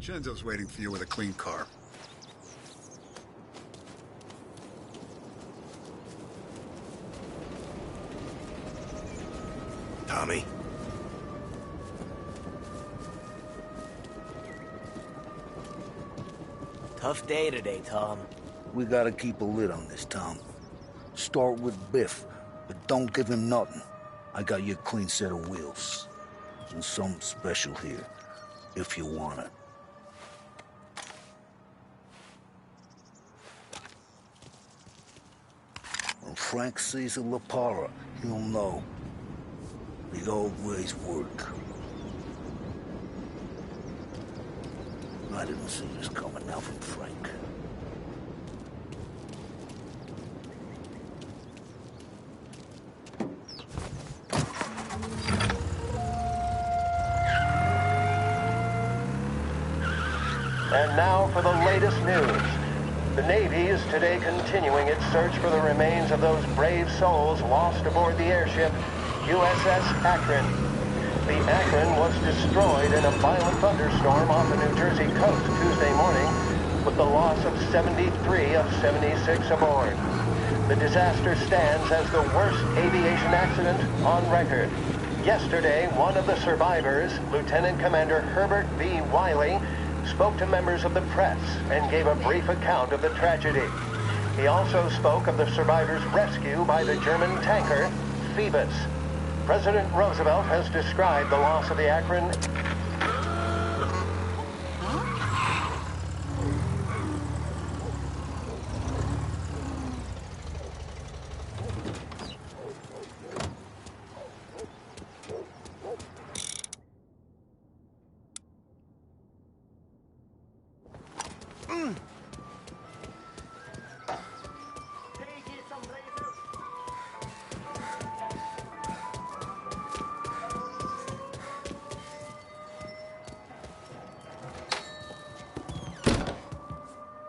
Vincenzo's waiting for you with a clean car. Tommy? Tough day today, Tom. We gotta keep a lid on this, Tom. Start with Biff, but don't give him nothing. I got you a clean set of wheels. And something special here, if you want it. When Frank sees a La Parra, he'll know. The old ways work. I didn't see this coming now from Frank. And now for the latest news. The Navy is today continuing its search for the remains of those brave souls lost aboard the airship USS Akron. The Akron was destroyed in a violent thunderstorm off the New Jersey coast Tuesday morning, with the loss of 73 of 76 aboard. The disaster stands as the worst aviation accident on record. Yesterday, one of the survivors, Lieutenant Commander Herbert B. Wiley, spoke to members of the press and gave a brief account of the tragedy. He also spoke of the survivors' rescue by the German tanker Phoebus. President Roosevelt has described the loss of the Akron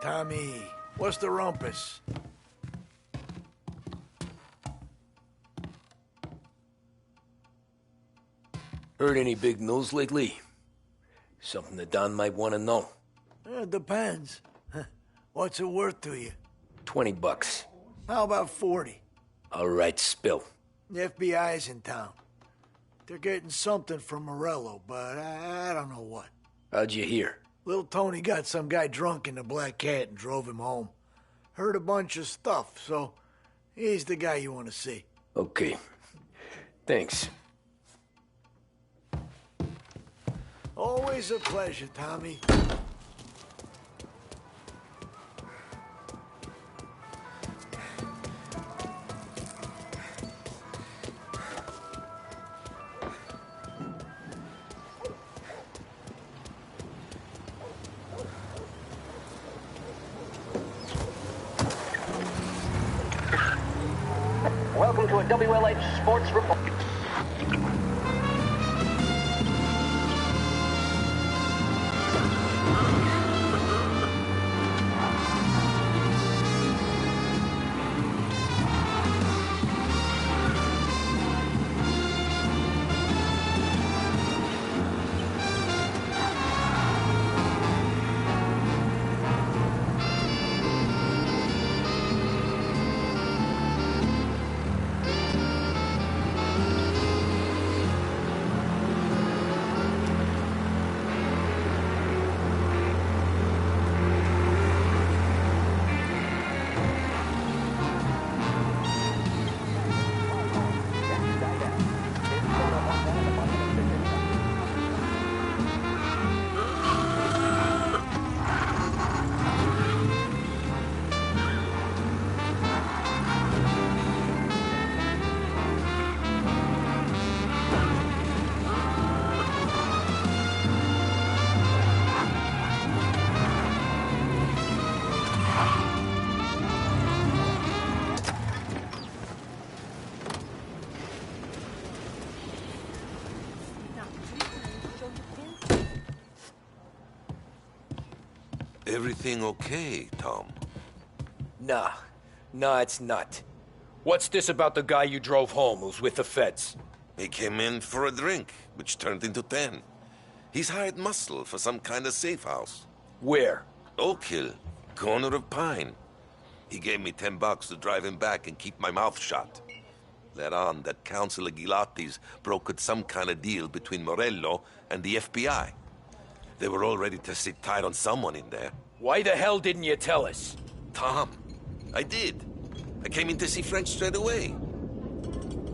Tommy, what's the rumpus? Heard any big news lately? Something that Don might want to know. It depends. What's it worth to you? $20. How about 40? All right, spill. The FBI's in town. They're getting something from Morello, but I don't know what. How'd you hear? Little Tony got some guy drunk in the Black Cat and drove him home. Heard a bunch of stuff, so he's the guy you want to see. Okay. Thanks. Always a pleasure, Tommy. Welcome to a WLH Sports Report. Everything okay, Tom? Nah, it's not. What's this about the guy you drove home who's with the feds? He came in for a drink, which turned into 10. He's hired muscle for some kind of safe house. Where? Oak Hill, corner of Pine. He gave me $10 to drive him back and keep my mouth shut. Let on that Councilor Gilatti's brokered some kind of deal between Morello and the FBI. They were all ready to sit tight on someone in there. Why the hell didn't you tell us? Tom, I did. I came in to see French straight away.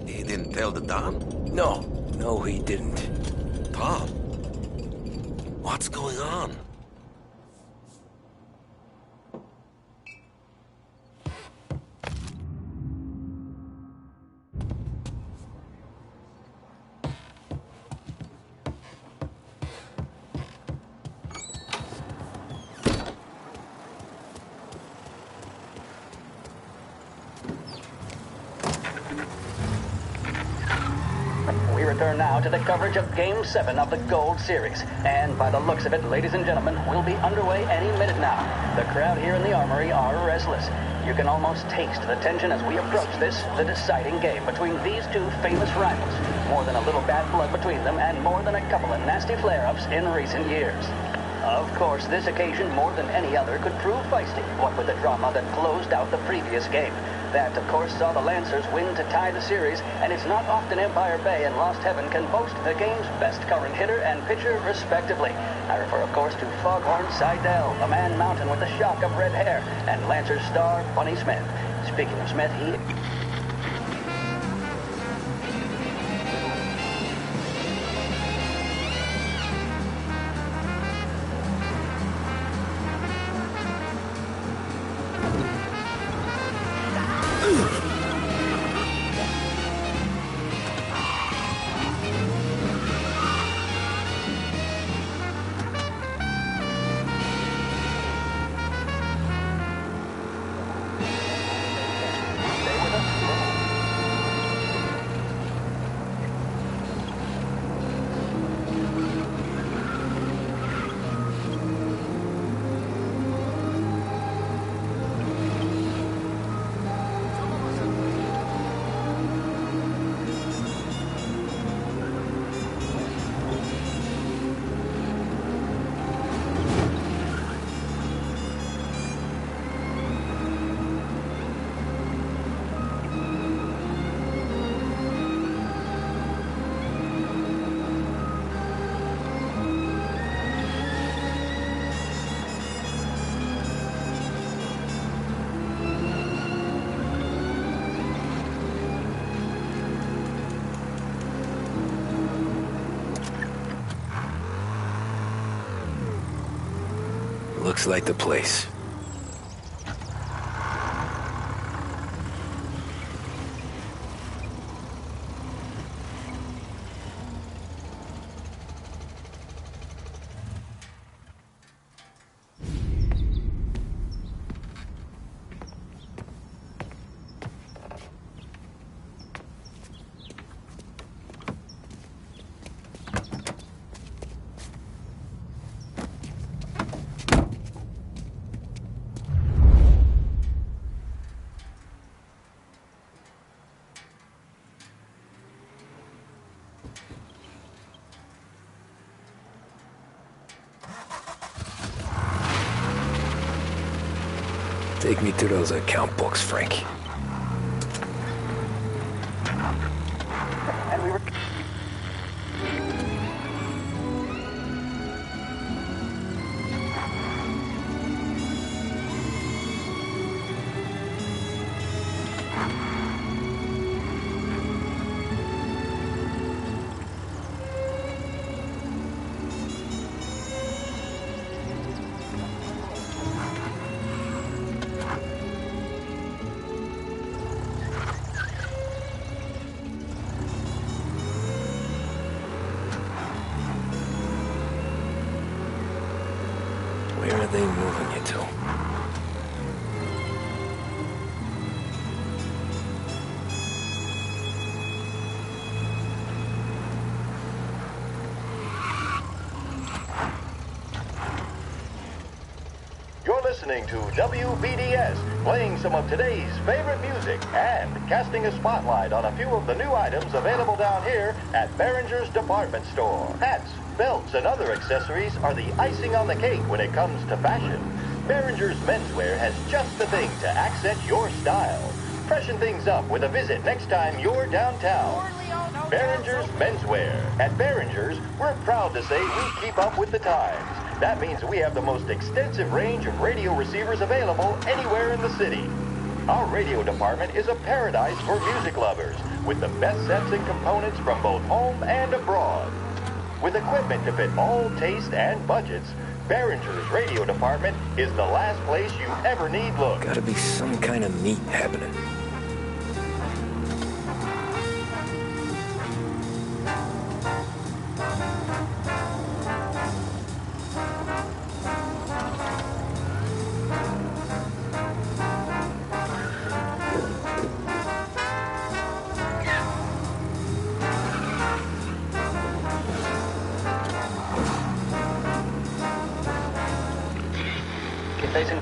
He didn't tell the Don? No, he didn't. Tom, what's going on? We return now to the coverage of Game 7 of the Gold Series. And by the looks of it, ladies and gentlemen, we'll be underway any minute now. The crowd here in the Armory are restless. You can almost taste the tension as we approach this, the deciding game between these two famous rivals. More than a little bad blood between them and more than a couple of nasty flare-ups in recent years. Of course, this occasion, more than any other, could prove feisty, what with the drama that closed out the previous game. That, of course, saw the Lancers win to tie the series, and it's not often Empire Bay and Lost Heaven can boast the game's best current hitter and pitcher, respectively. I refer, of course, to Foghorn Seidel, a man mountain with a shock of red hair, and Lancers star Bunny Smith. Speaking of Smith, he... Looks like the place. Take me to those account books, Frank. And we were... listening to WBDS, playing some of today's favorite music and casting a spotlight on a few of the new items available down here at Behringer's Department Store. Hats, belts, and other accessories are the icing on the cake when it comes to fashion. Behringer's menswear has just the thing to accent your style. Freshen things up with a visit next time you're downtown. Behringer's Menswear. At Behringer's, we're proud to say we keep up with the times. That means we have the most extensive range of radio receivers available anywhere in the city. Our radio department is a paradise for music lovers, with the best sets and components from both home and abroad. With equipment to fit all taste and budgets, Behringer's radio department is the last place you ever need look. Gotta be some kind of meat happening. Facing.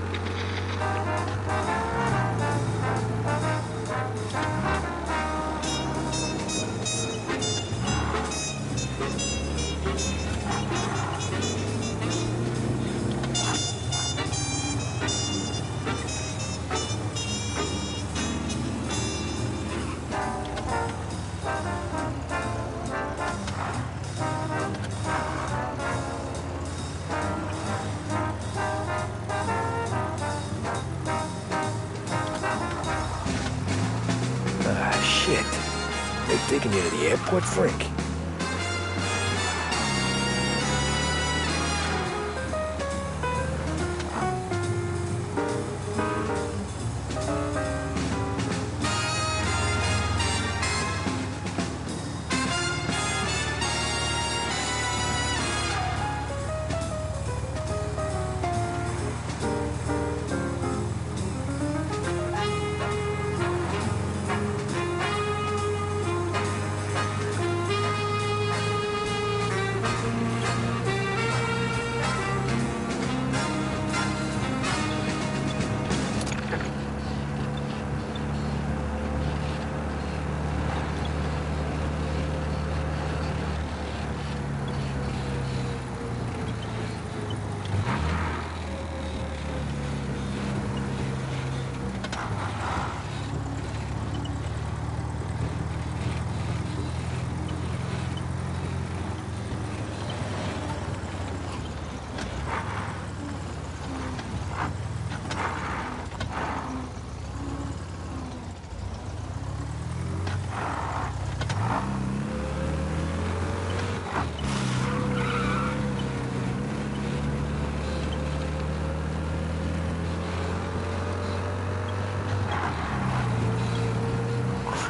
Shit. They're taking you to the airport, Frank.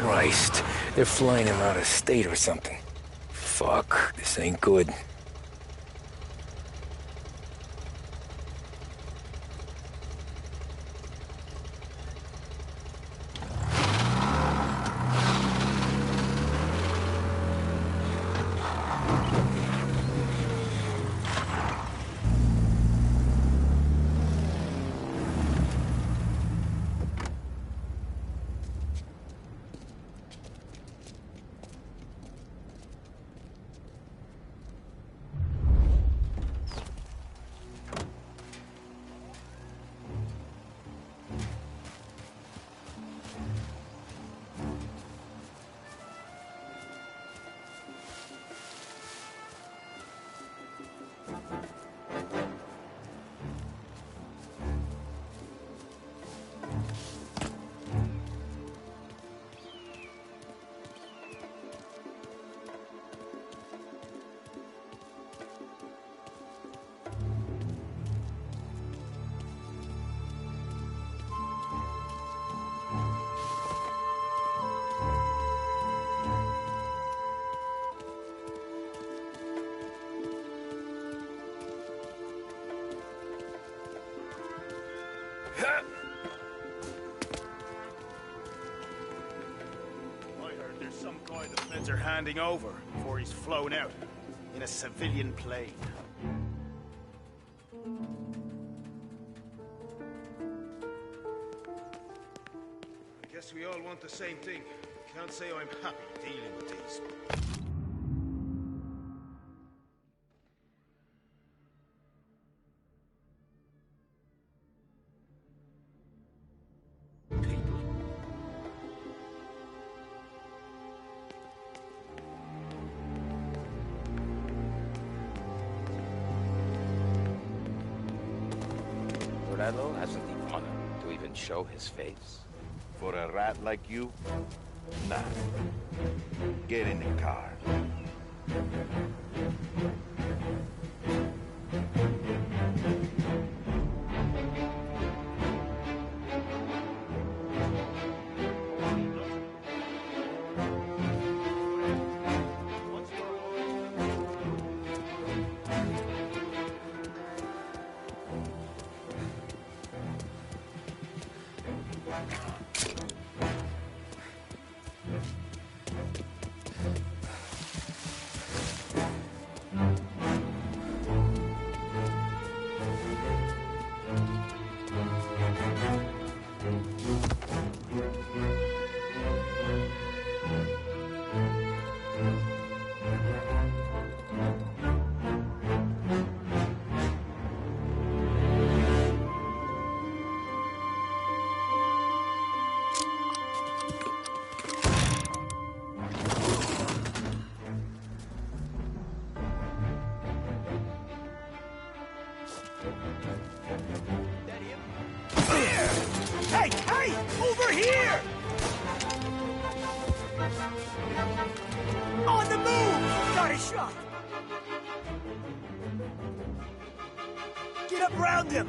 Christ, they're flying him out of state or something. Fuck, this ain't good. Are handing over before he's flown out in a civilian plane. Guess we all want the same thing. Can't say I'm happy dealing with these. Morello hasn't the honor to even show his face. For a rat like you? Nah. Get in the car. Hey! Hey! Over here! On the move! Got a shot! Get up around him!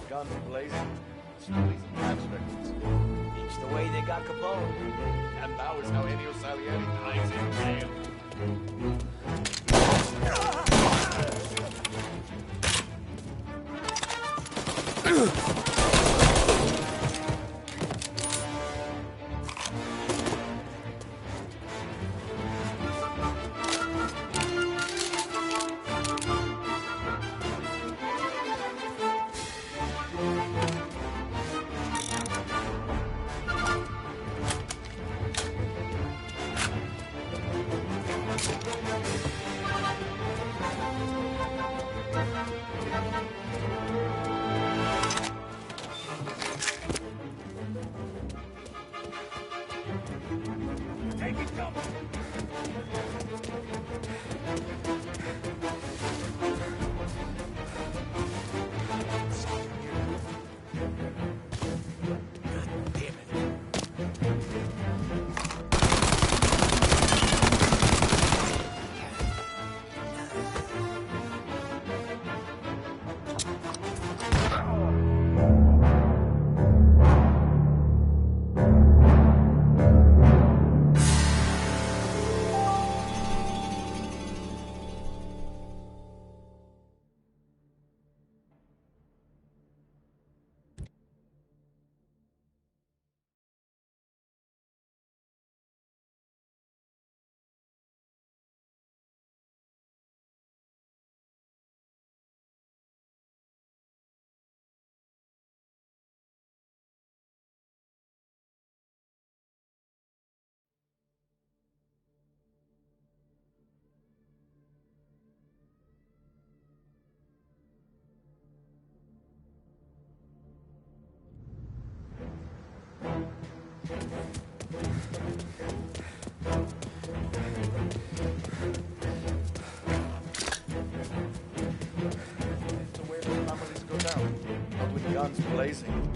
Guns blazing, stories and tax records. It's the way they got Capone. And now is how Ennio Salieri dies in jail. So where do the families go down? Not with guns blazing.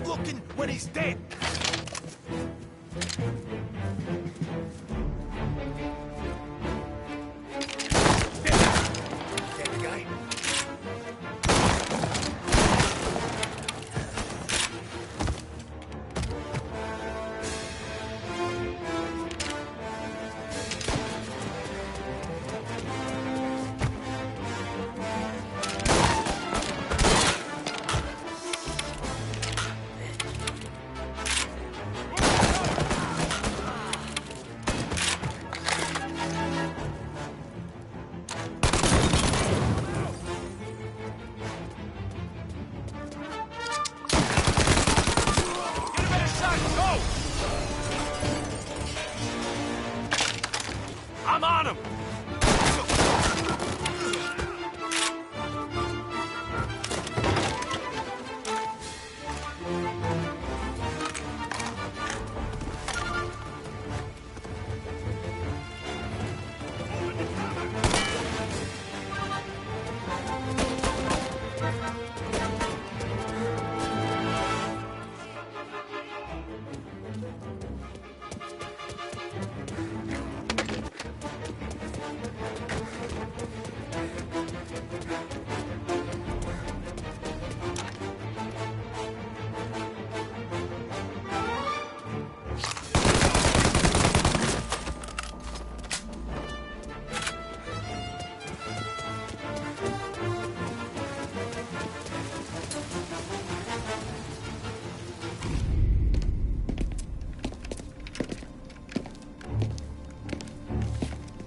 looking when he's dead. I'm on him!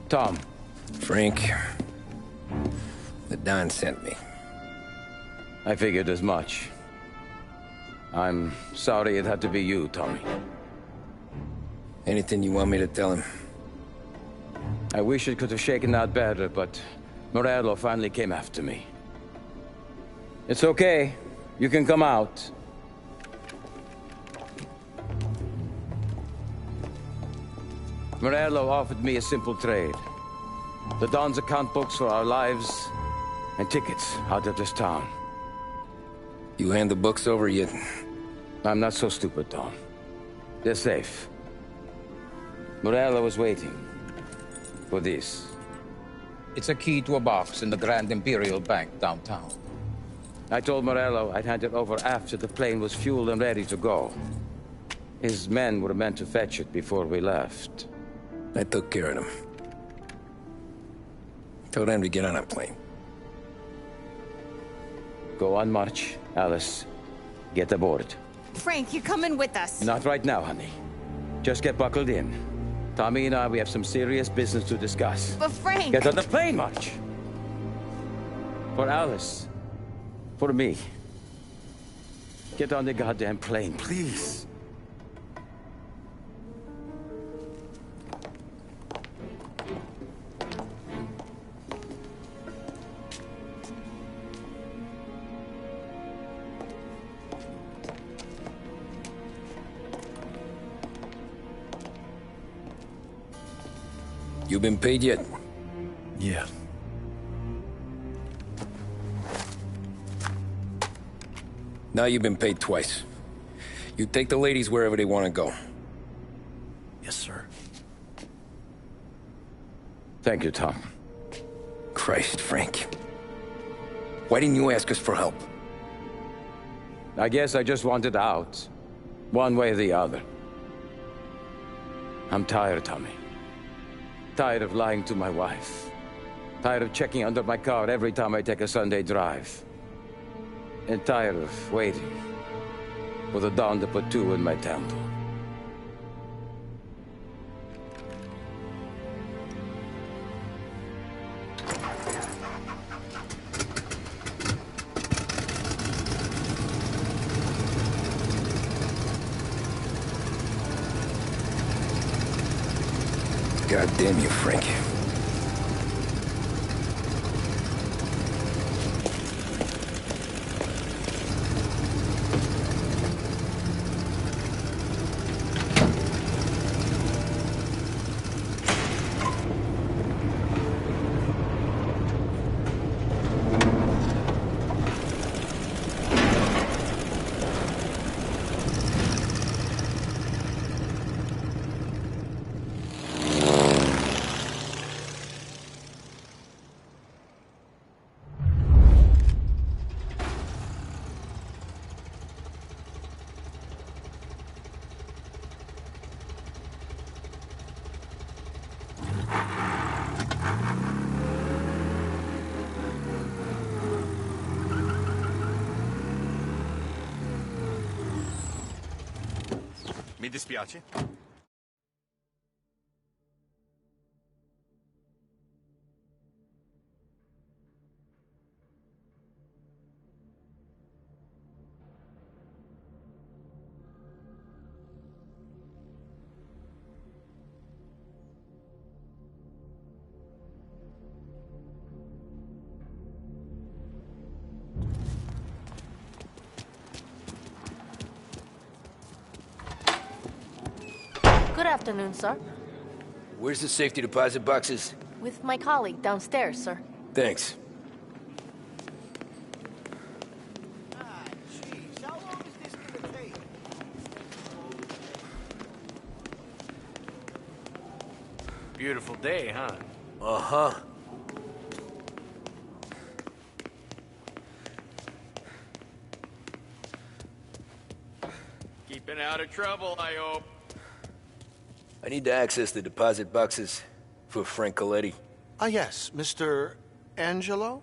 Tom. Frank. The Don sent me. I figured as much. I'm sorry it had to be you, Tommy. Anything you want me to tell him? I wish it could have shaken out better, but Morello finally came after me. It's okay. You can come out. Morello offered me a simple trade. The Don's account books for our lives, and tickets out of this town. You hand the books over yet? I'm not so stupid, Tom. They're safe. Morello was waiting for this. It's a key to a box in the Grand Imperial Bank downtown. I told Morello I'd hand it over after the plane was fueled and ready to go. His men were meant to fetch it before we left. I took care of them. Told them to get on a plane. Go on march, Alice. Get aboard. Frank, you're coming with us. Not right now, honey. Just get buckled in. Tommy and I, we have some serious business to discuss. But Frank... Get on the plane, March! For Alice. For me. Get on the goddamn plane, please. You been paid yet? Yeah. Now you've been paid twice. You take the ladies wherever they want to go. Yes, sir. Thank you, Tom. Christ, Frank. Why didn't you ask us for help? I guess I just wanted out. One way or the other. I'm tired, Tommy. Tired of lying to my wife. Tired of checking under my car every time I take a Sunday drive. And tired of waiting for the dawn to put two in my temple. God damn you, Frank. Mi dispiace. Good afternoon, sir. Where's the safety deposit boxes? With my colleague downstairs, sir. Thanks. Beautiful day, huh? Uh-huh. Keeping out of trouble, I hope. I need to access the deposit boxes for Frank Coletti. Ah, yes, Mr. Angelo?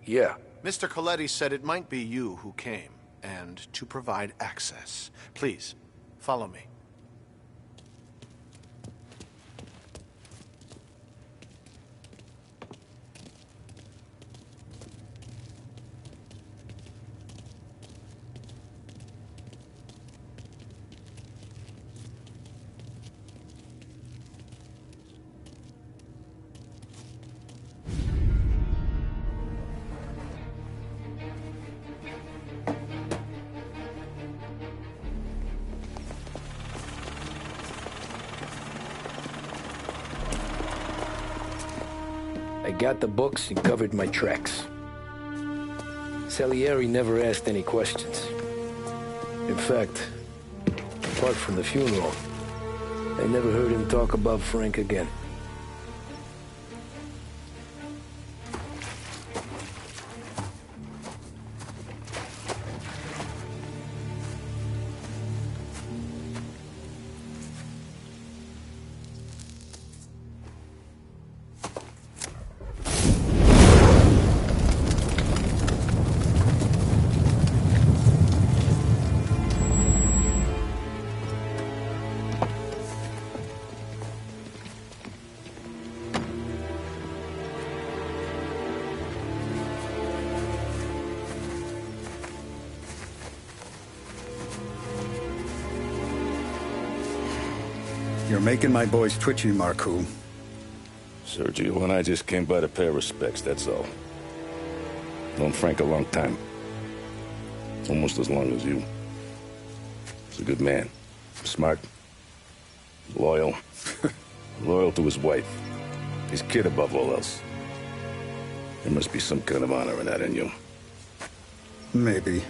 Yeah. Mr. Coletti said it might be you who came, and to provide access. Please, follow me. I got the books and covered my tracks. Salieri never asked any questions. In fact, apart from the funeral, I never heard him talk about Frank again. You're making my boys twitchy, Marcoux. Sergio and I just came by to pay respects, that's all. Known Frank a long time. Almost as long as you. He's a good man. Smart. Loyal. Loyal to his wife. His kid above all else. There must be some kind of honor in that in you. Maybe.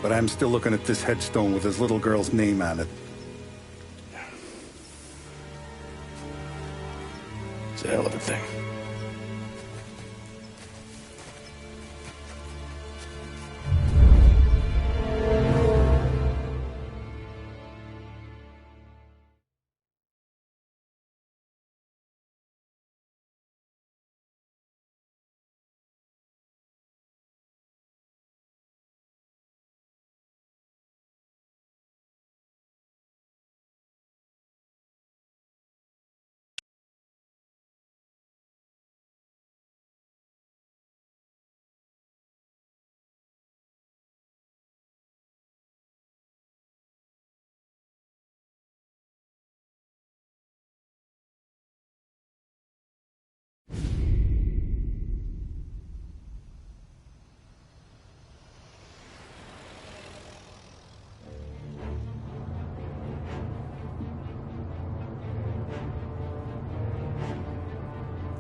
But I'm still looking at this headstone with his little girl's name on it. It's a hell of a thing.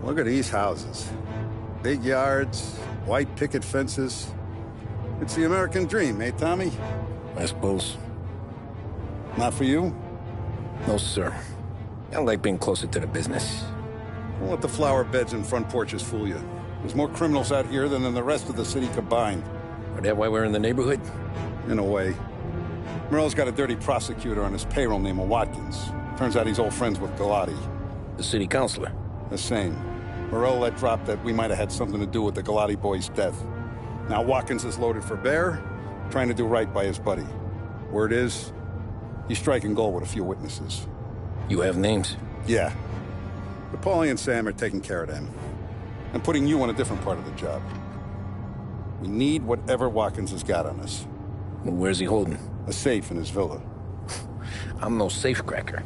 Look at these houses. Big yards, white picket fences. It's the American dream, eh, Tommy? I suppose. Not for you? No, sir. I like being closer to the business. Don't let the flower beds and front porches fool you. There's more criminals out here than in the rest of the city combined. Is that why we're in the neighborhood? In a way. Merle's got a dirty prosecutor on his payroll named Watkins. Turns out he's old friends with Galati. The city councilor? The same. Morello let drop that we might have had something to do with the Galati boy's death. Now Watkins is loaded for bear, trying to do right by his buddy. Word is, he's striking gold with a few witnesses. You have names? Yeah. But Paulie and Sam are taking care of them. I'm putting you on a different part of the job. We need whatever Watkins has got on us. Well, where's he holding? A safe in his villa. I'm no safecracker.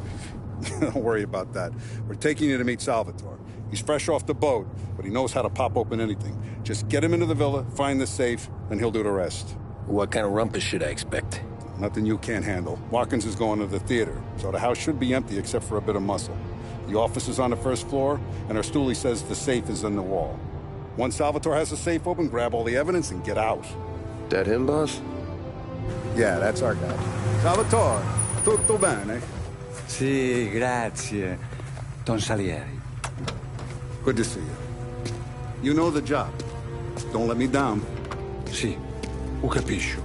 Don't worry about that. We're taking you to meet Salvatore. He's fresh off the boat, but he knows how to pop open anything. Just get him into the villa, find the safe, and he'll do the rest. What kind of rumpus should I expect? Nothing you can't handle. Watkins is going to the theater, so the house should be empty except for a bit of muscle. The office is on the first floor, and our stoolie says the safe is in the wall. Once Salvatore has the safe open, grab all the evidence and get out. That him, boss? Yeah, that's our guy. Salvatore, tutto bene? Sì, grazie, Don Salieri. Good to see you. You know the job. Don't let me down. Sì, ho capisco.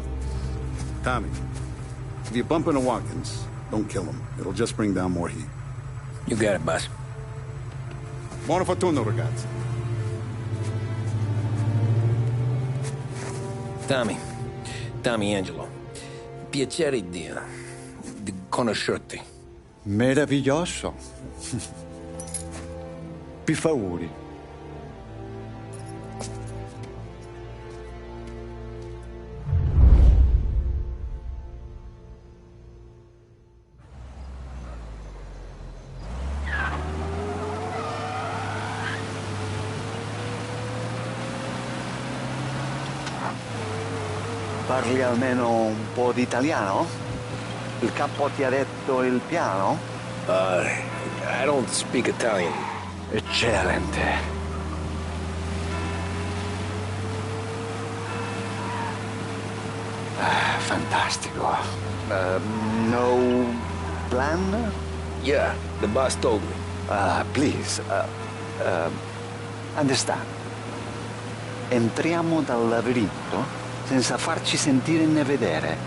Tommy, if you bump into Watkins, don't kill him. It'll just bring down more heat. You got it, boss. Buona fortuna, ragazzi. Tommy Angelo. Piacere di conoscerti. Meraviglioso. Per favore. Parli almeno un po' di italiano? Il capo ti ha detto il piano? I don't speak Italian. Eccellente. Fantastico. No plan? Yeah, the boss told me. Please, understand. Entriamo dal labirinto senza farci sentire né vedere.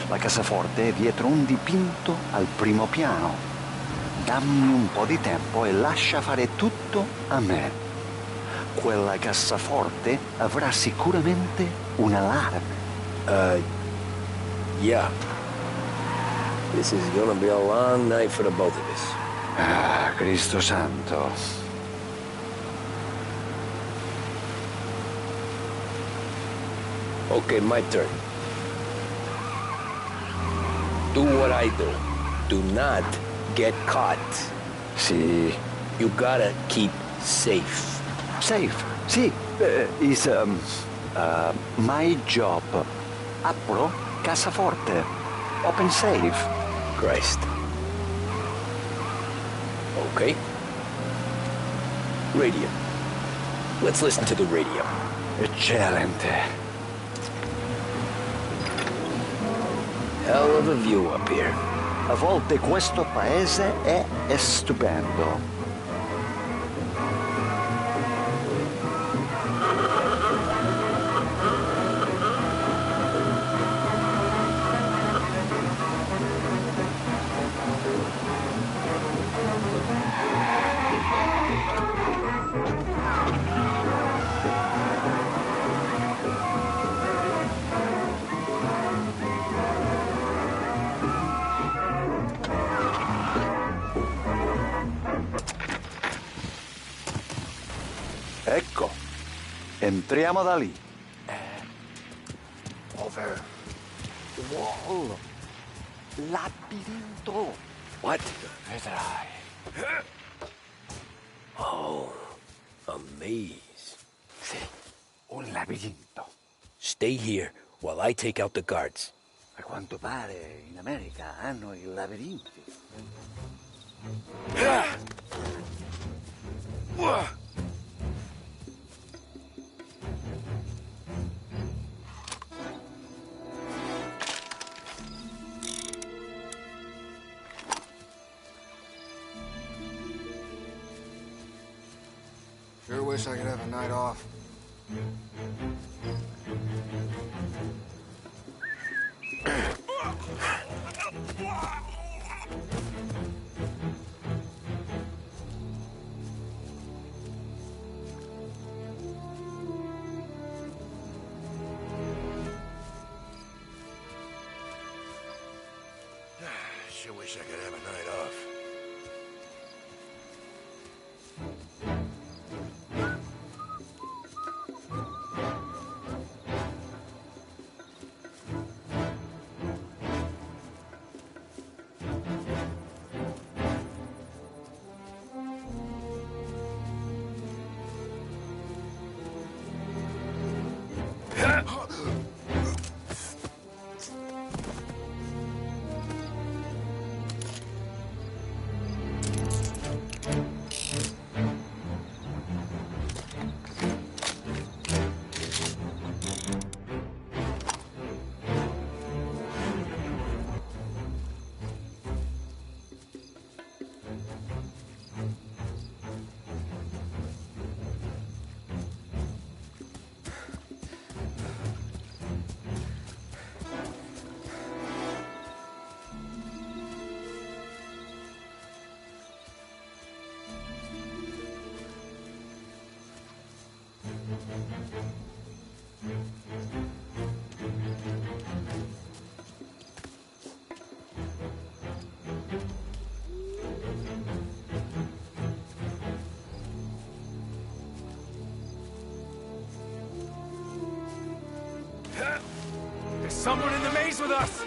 La cassaforte è dietro un dipinto al primo piano. Dammi un po' di tempo e lascia fare tutto a me. Quella cassaforte avrà sicuramente un allarme. Yeah. This is gonna be a long night for the both of us. Cristo santo. Okay, my turn. Do what I do. Do not get caught. Sì. You gotta keep safe. Safe? Sì. Is my job. Apro cassaforte. Open safe. Christ. Okay. Radio. Let's listen to the radio. Eccellente. Hell of a view up here. A volte questo paese è stupendo. Ecco, entriamo da lì. Over. Wall. Labirinto. What? Vedrai. Oh, a maze. Sì, un labirinto. Stay here while I take out the guards. A quanto pare in America hanno i labirinti. Sure wish I could have a night off. Sure wish I could have a night off. someone in the maze with us!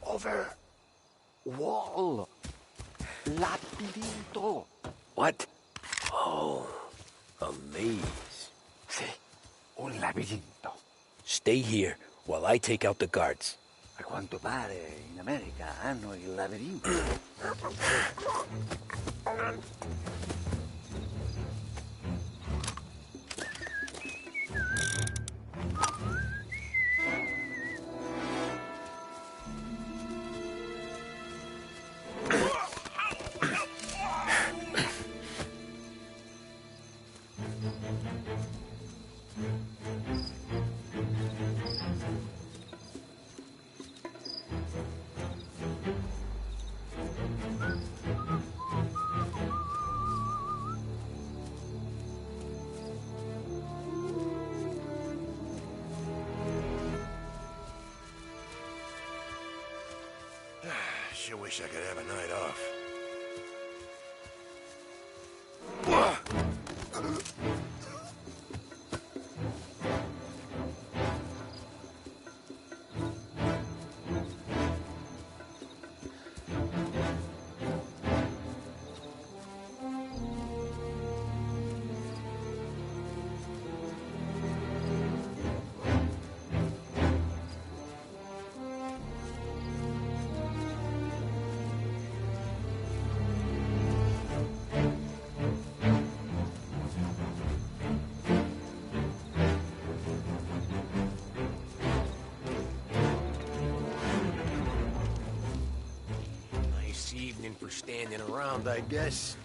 Over. Wall. Labyrinto. What? Oh, a maze. Sí, un labirinto. Stay here while I take out the guards. A quanto pare in America hanno il labirinto. Sure wish I could have a night off. Evening for standing around, I guess.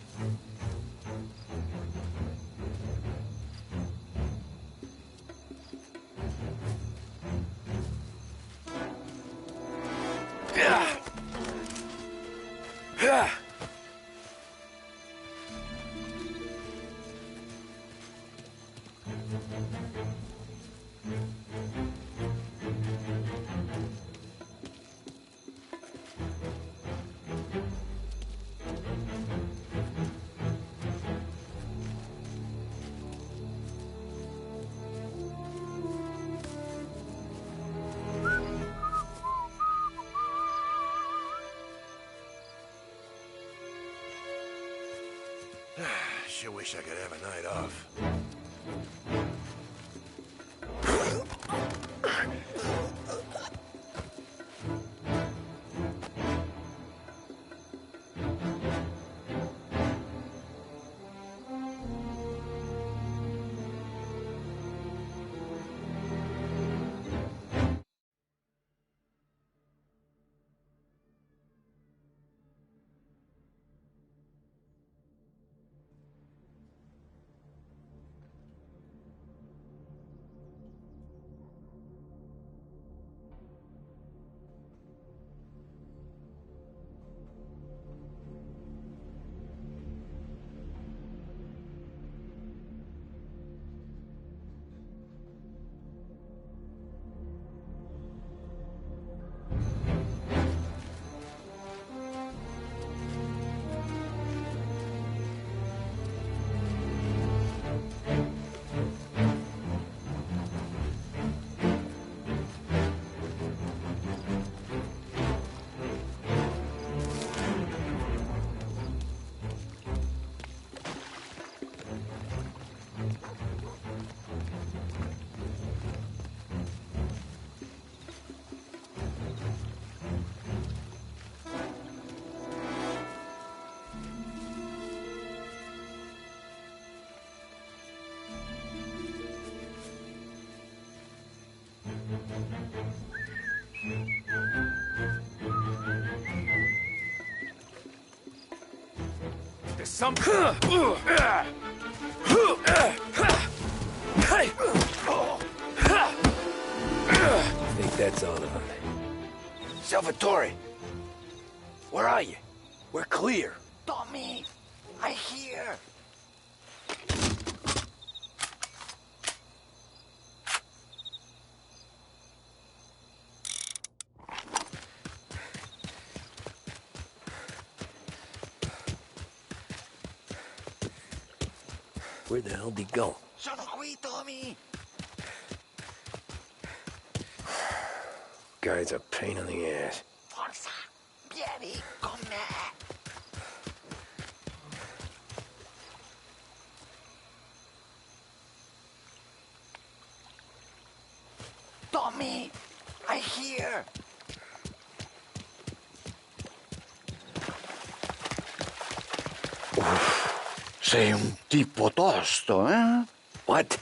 Sure wish I could have a night off. some... I think that's all of them. Salvatore! Where are you? We're clear. Tommy, I hear. Where the hell did he go? Sono qui, Tommy. Guy's a pain in the ass. Forza, vieni con me. Tommy, I hear. Sei un tipo tosto, eh? What?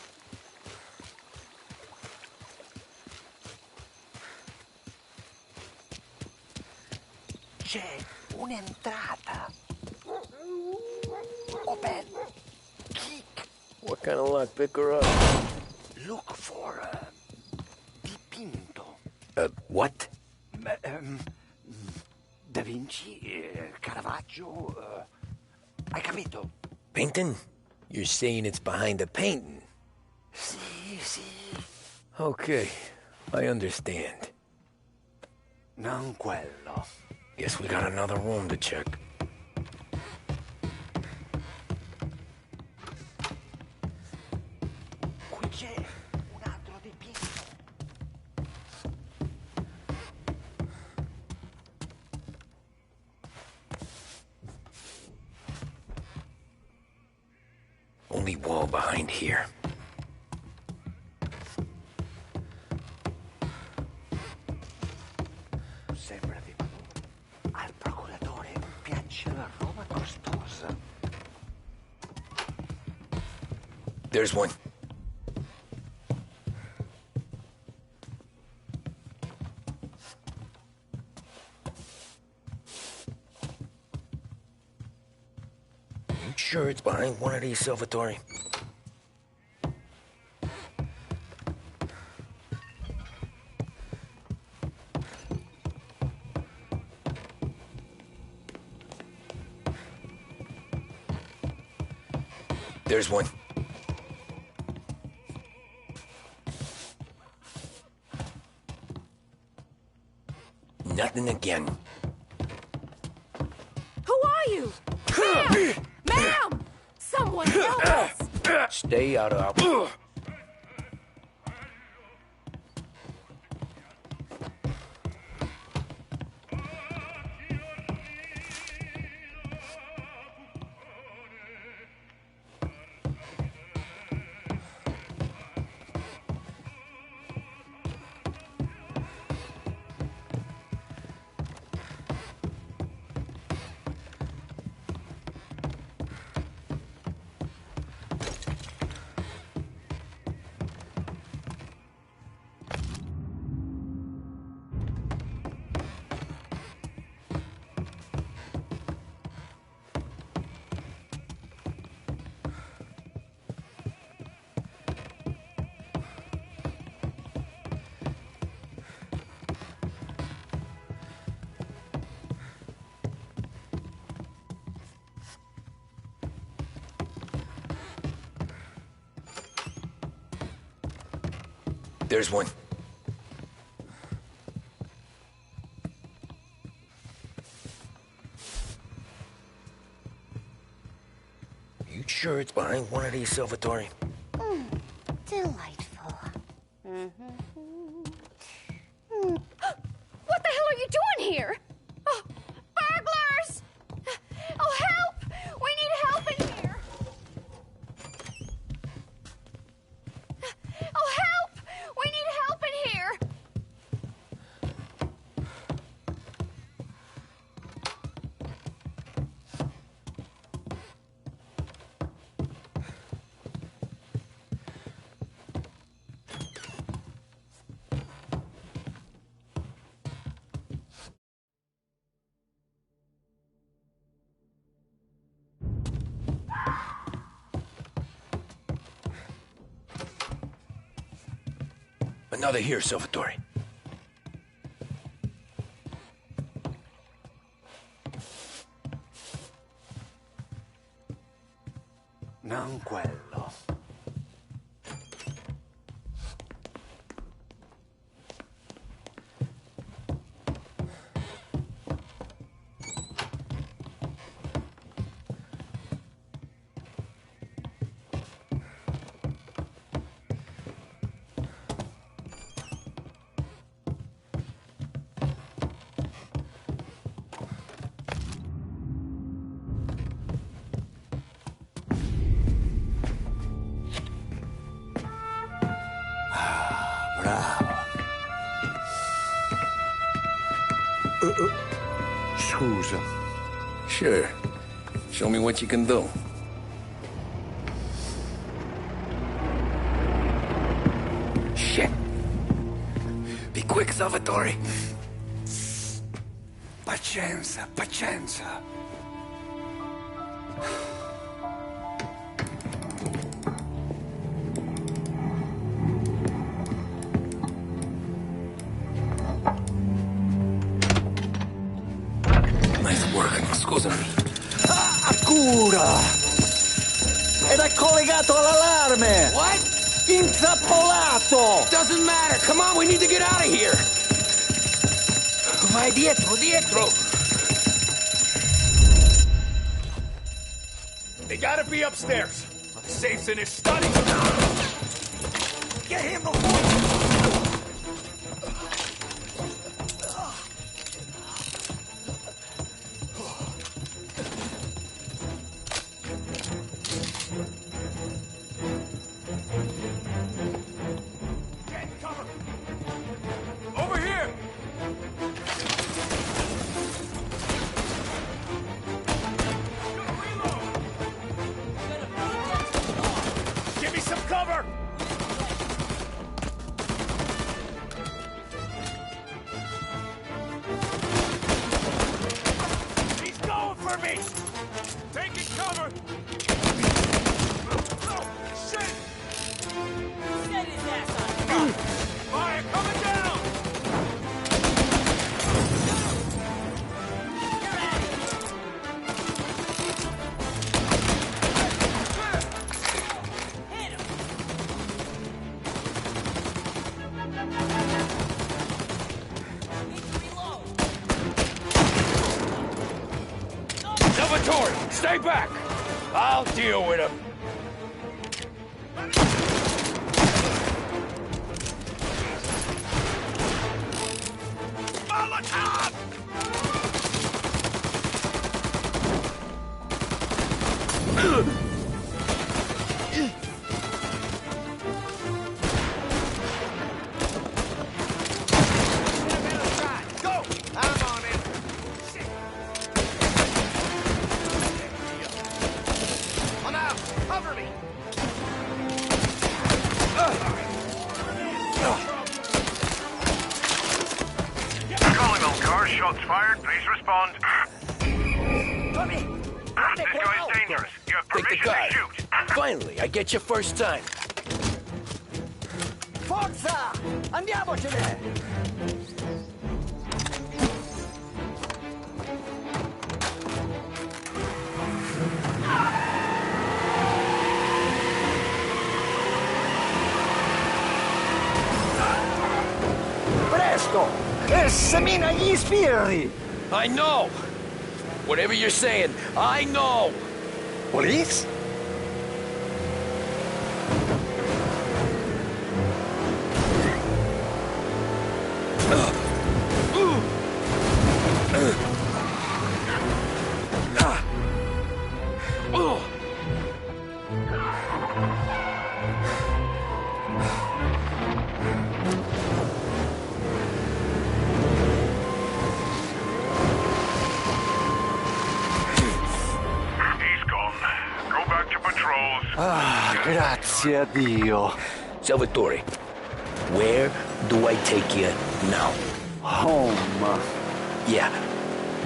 C'è un'entrata. Open. Kick. What kind of luck? Pick her up. Look for dipinto. What? Da Vinci, Caravaggio. Hai capito? Painting? You're saying it's behind the painting? Sì, sì. Okay, I understand. Non quello. Guess we got another room to check. Qui c'è un altro dipinto. Only wall behind here. Sembra di al procuratore piace la roba costosa. There's one. You sure it's behind one of these, Salvatore? There's one. Nothing again. Who are you? Ma'am! Ma'am! Someone help us! Stay out of our... There's one. You sure it's behind one of these, Salvatore? Delightful. What the hell are you doing here? Oh, burglars! Oh, help! We need help in here! Oh, help! We need help in here! Another here, Salvatore. Non quello. Scusa. Sure. Show me what you can do. Shit. Be quick, Salvatore. Pazienza, pazienza. Nice work, scusami. Cura! Ed è collegato all'allarme! What? Intrappolato! Doesn't matter. Come on, we need to get out of here. Vai dietro, dietro. They gotta be upstairs. The safe's in his study. Get him before... Over here! Give me some cover! He's going for me! Taking cover! Oh, shit! Set his ass on fire coming down! Salvatore, stay back. I'll deal with him. Molotov! Go! I'm on it! Shit! I'm out! Cover me! Calling all cars, shots fired, please respond. Tommy! This guy is dangerous. You have Take the permission car. to shoot. Finally, I get you first time. Forza! Andiamocene! Presto! E semina gli sbirri! I know! Whatever you're saying, I know! Police? Grazie a Dio. Salvatore, where do I take you now? Home. Yeah,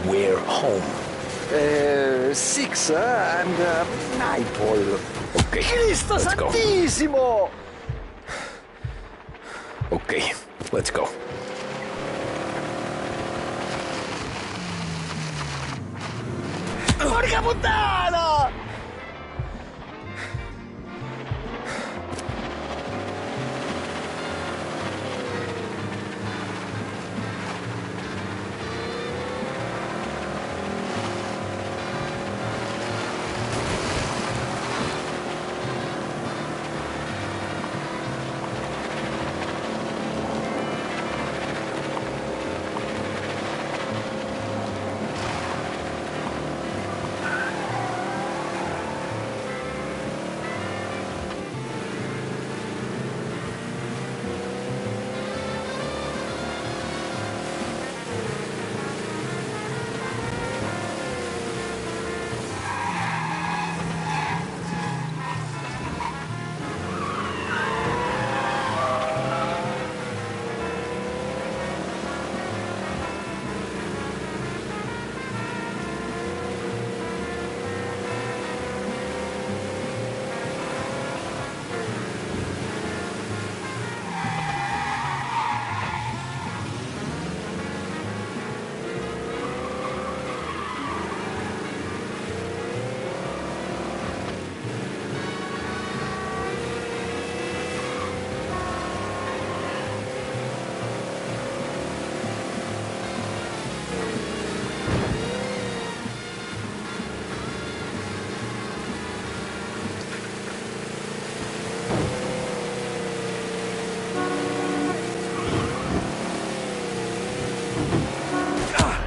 where home? 6 and Napoli. Okay, Cristo let's go. Santissimo! Okay, let's go. Porca puttana!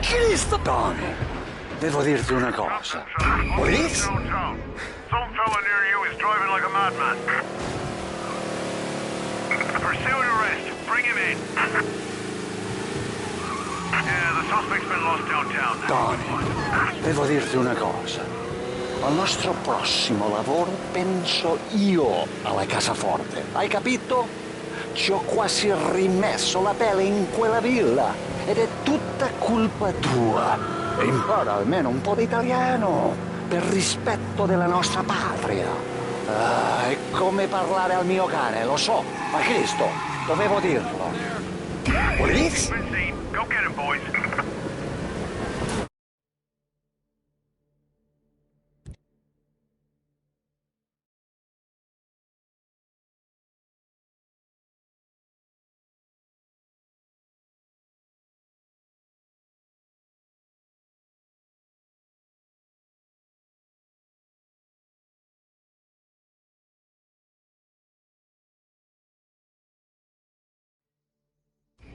Cristo, Tony! Devo dirti una cosa. Police? Some fella near you is driving like a madman. Pursue and arrest. Bring him in. Yeah, the suspect's been lost downtown. Tony, devo dirti una cosa. Al nostro prossimo lavoro penso io alla cassaforte. Hai capito? Ci ho quasi rimesso la pelle in quella villa. Ed è tutta colpa tua. E impara almeno un po' di italiano, per rispetto della nostra patria. Ah, è come parlare al mio cane, lo so, ma Cristo, dovevo dirlo. Police? Go get him, boys.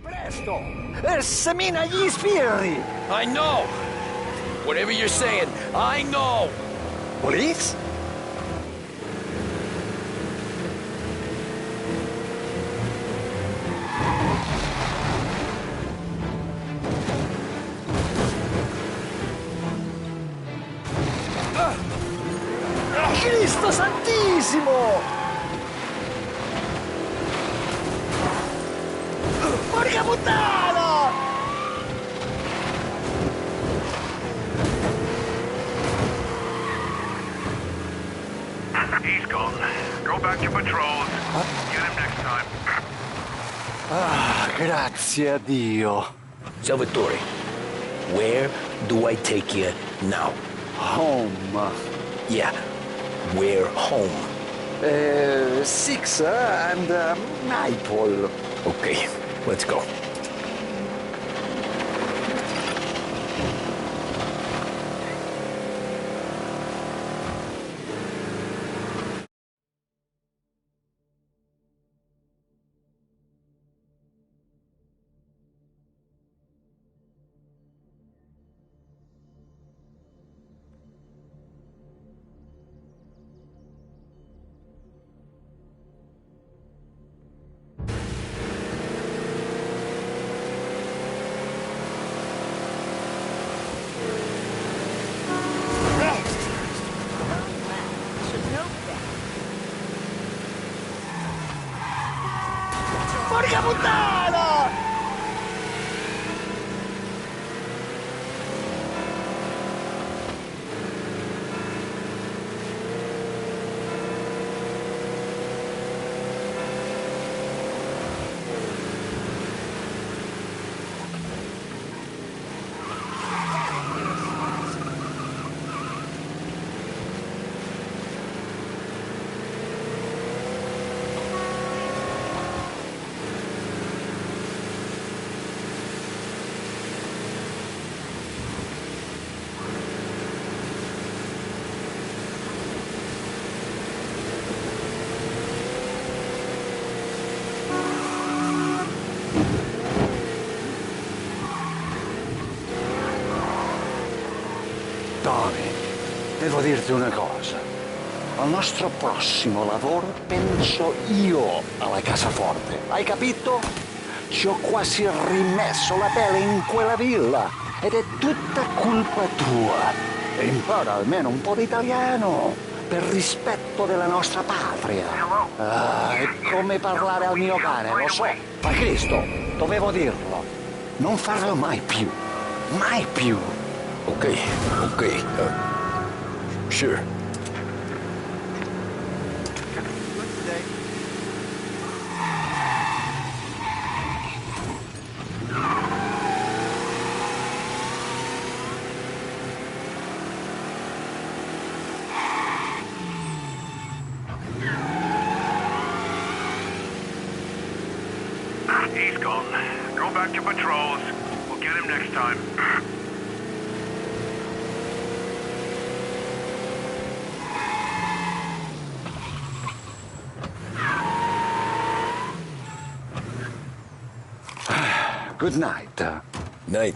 Presto! Semina gli sbirri! I know! Whatever you're saying, I know! Police? Cristo Santissimo! Porca puttana! He's gone. Go back to patrols. Get him next time. Ah, grazie a Dio. Salvatore, where do I take you now? Home. Yeah, where home? Six and Maple. Okay, let's go. Porca puttana! Devo dirti una cosa. Al nostro prossimo lavoro penso io alla cassaforte. Hai capito? Ci ho quasi rimesso la pelle in quella villa. Ed è tutta colpa tua. E impara almeno un po' di italiano. Per rispetto della nostra patria. Ah, è come parlare al mio cane, lo so. Ma Cristo, dovevo dirlo. Non farlo mai più. Mai più. Okay. Sure. He's gone. Go back to patrols. We'll get him next time. Good night. Night.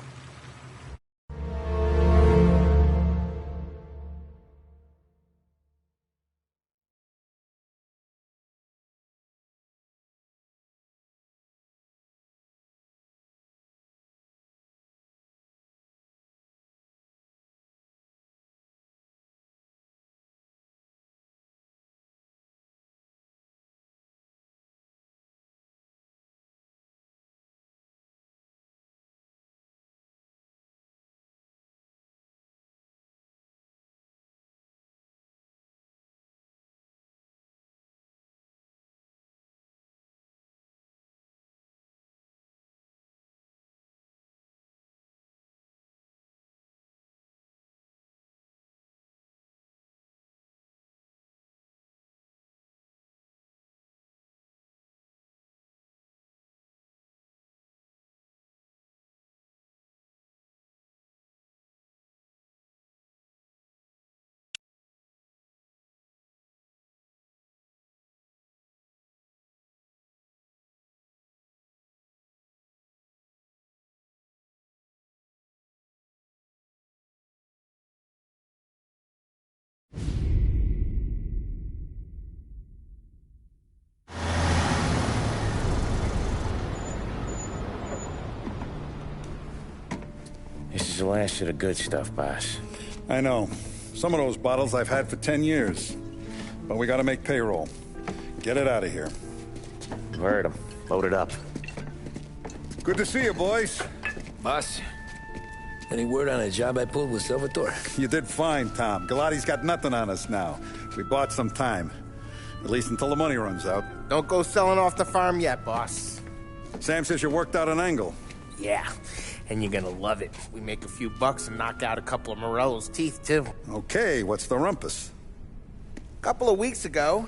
This is the last of the good stuff, boss. I know. Some of those bottles I've had for 10 years. But we gotta make payroll. Get it out of here. Heard him. Load it up. Good to see you, boys. Boss, any word on a job I pulled with Salvatore? You did fine, Tom. Galati's got nothing on us now. We bought some time. At least until the money runs out. Don't go selling off the farm yet, boss. Sam says you worked out an angle. Yeah, and you're gonna love it. We make a few bucks and knock out a couple of Morello's teeth, too. Okay, what's the rumpus? A couple of weeks ago,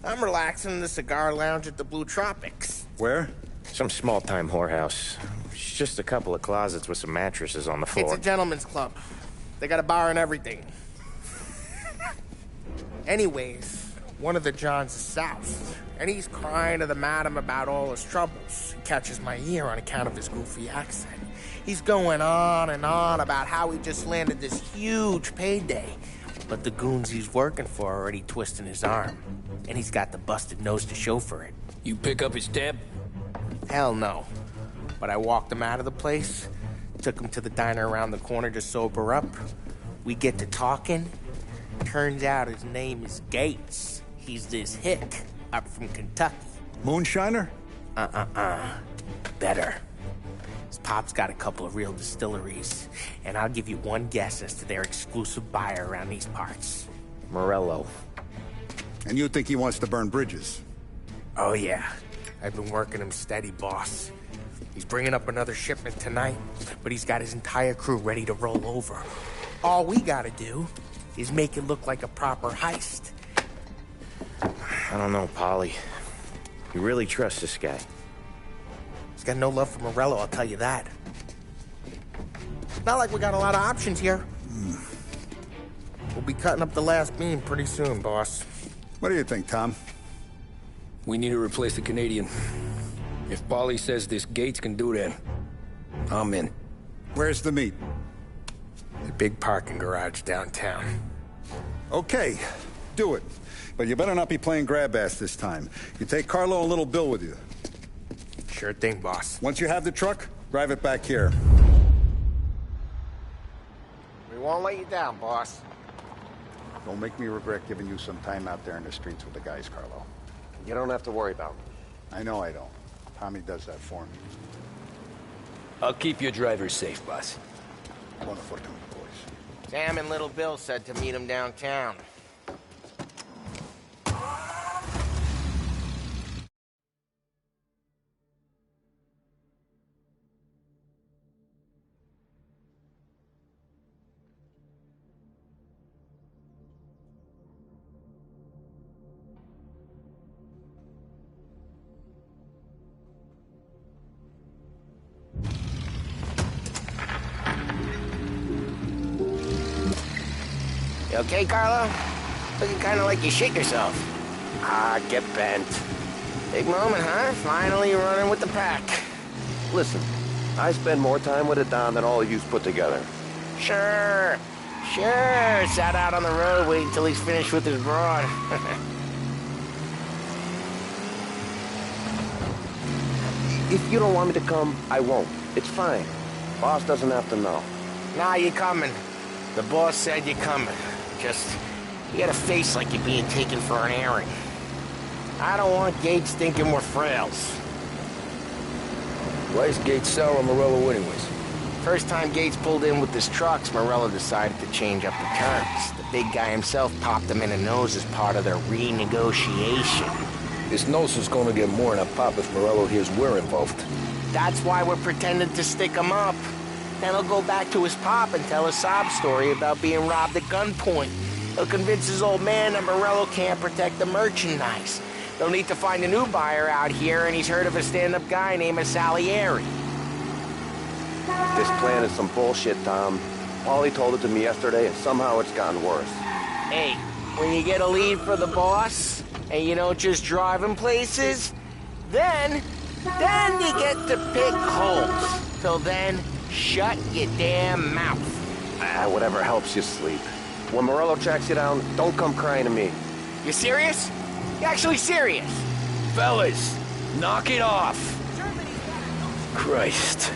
I'm relaxing in the cigar lounge at the Blue Tropics. Where? Some small-time whorehouse. It's just a couple of closets with some mattresses on the floor. It's a gentleman's club. They got a bar and everything. Anyways, one of the Johns is south, and he's crying to the madam about all his troubles. He catches my ear on account of his goofy accent. He's going on and on about how he just landed this huge payday. But the goons he's working for are already twisting his arm. And he's got the busted nose to show for it. You pick up his tab? Hell no. But I walked him out of the place, took him to the diner around the corner to sober up. We get to talking. Turns out his name is Gates. He's this hick up from Kentucky. Moonshiner? Better. His pop's got a couple of real distilleries, and I'll give you one guess as to their exclusive buyer around these parts. Morello. And you think he wants to burn bridges? Oh, yeah. I've been working him steady, boss. He's bringing up another shipment tonight, but he's got his entire crew ready to roll over. All we gotta do is make it look like a proper heist. I don't know, Polly. You really trust this guy? He's got no love for Morello, I'll tell you that. Not like we got a lot of options here. We'll be cutting up the last beam pretty soon, boss. What do you think, Tom? We need to replace the Canadian. If Polly says this Gates can do that, I'm in. Where's the meet? The big parking garage downtown. Okay, do it. But you better not be playing grab ass this time. You take Carlo and Little Bill with you. Sure thing, boss. Once you have the truck, drive it back here. We won't let you down, boss. Don't make me regret giving you some time out there in the streets with the guys, Carlo. You don't have to worry about me. I know I don't. Tommy does that for me. I'll keep your driver safe, boss. Buona fortuna, boys. Sam and Little Bill said to meet him downtown. You okay, Carlo? Looking kind of like you shit yourself. Ah, get bent. Big moment, huh? Finally running with the pack. Listen, I spend more time with a Don than all of yous put together. Sure. Sat out on the road waiting till he's finished with his broad. If you don't want me to come, I won't. It's fine. Boss doesn't have to know. Nah, you coming. The boss said you coming. Just, you got a face like you're being taken for an airing. I don't want Gates thinking we're frails. Why is Gates sour on Morello anyways? First time Gates pulled in with his trucks, Morello decided to change up the terms. The big guy himself popped him in the nose as part of their renegotiation. His nose is gonna get more than a pop if Morello hears we're involved. That's why we're pretending to stick him up. Then he'll go back to his pop and tell a sob story about being robbed at gunpoint. He'll convince his old man that Morello can't protect the merchandise. They'll need to find a new buyer out here, and he's heard of a stand-up guy named Salieri. This plan is some bullshit, Tom. Paulie told it to me yesterday, and somehow it's gotten worse. Hey, when you get a lead for the boss, and you don't just drive him places, then you get to pick holes. Till then, shut your damn mouth. Whatever helps you sleep. When Morello tracks you down, don't come crying to me. You serious? You actually serious? Fellas, knock it off. Christ.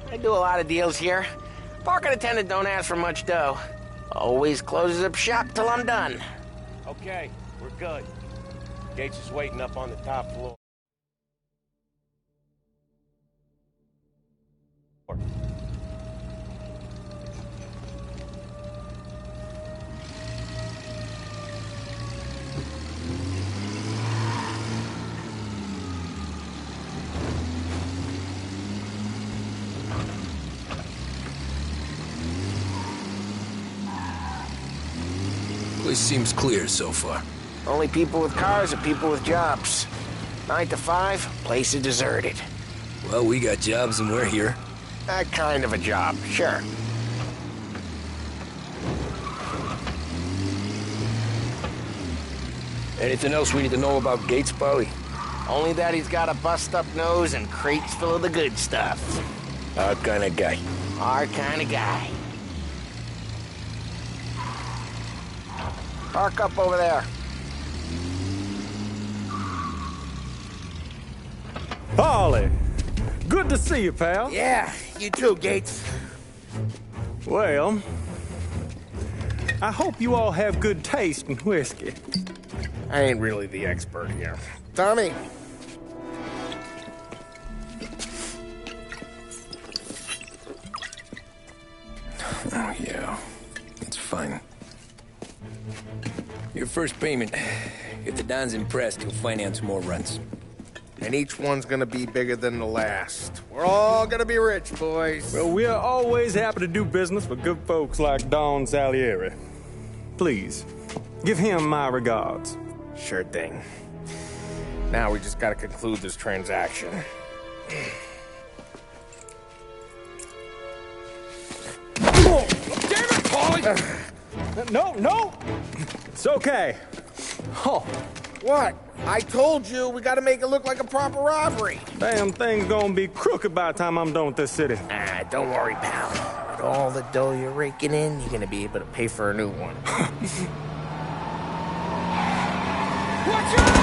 I do a lot of deals here. Parking attendant don't ask for much dough. Always closes up shop till I'm done. Okay, we're good. Gates is waiting up on the top floor. Place seems clear so far. Only people with cars are people with jobs. 9 to 5, place is deserted. Well, we got jobs and we're here. That kind of a job, sure. Anything else we need to know about Gates, Paulie? Only that he's got a bust-up nose and crates full of the good stuff. Our kind of guy. Our kind of guy. Park up over there. Paulie, good to see you, pal. Yeah, you too, Gates. Well, I hope you all have good taste in whiskey. I ain't really the expert here. Tommy. Oh, yeah. It's fine. You're first payment. If the Don's impressed, he'll finance more runs. And each one's gonna be bigger than the last. We're all gonna be rich, boys. Well, we're always happy to do business with good folks like Don Salieri. Please, give him my regards. Sure thing. Now we just gotta conclude this transaction. Oh, damn it, Paulie! No! It's okay. Oh. What? I told you, we gotta make it look like a proper robbery. Damn thing's gonna be crooked by the time I'm done with this city. Ah, don't worry, pal. With all the dough you're raking in, you're gonna be able to pay for a new one. Watch out!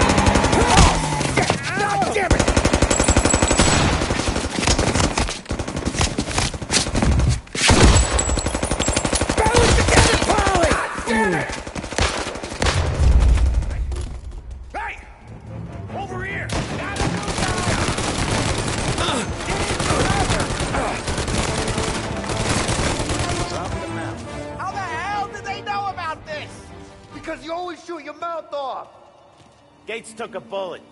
God damn it! Balance together, Paulie! Damn it! Over here! How the hell did they know about this? Because you always shoot your mouth off. Gates took a bullet.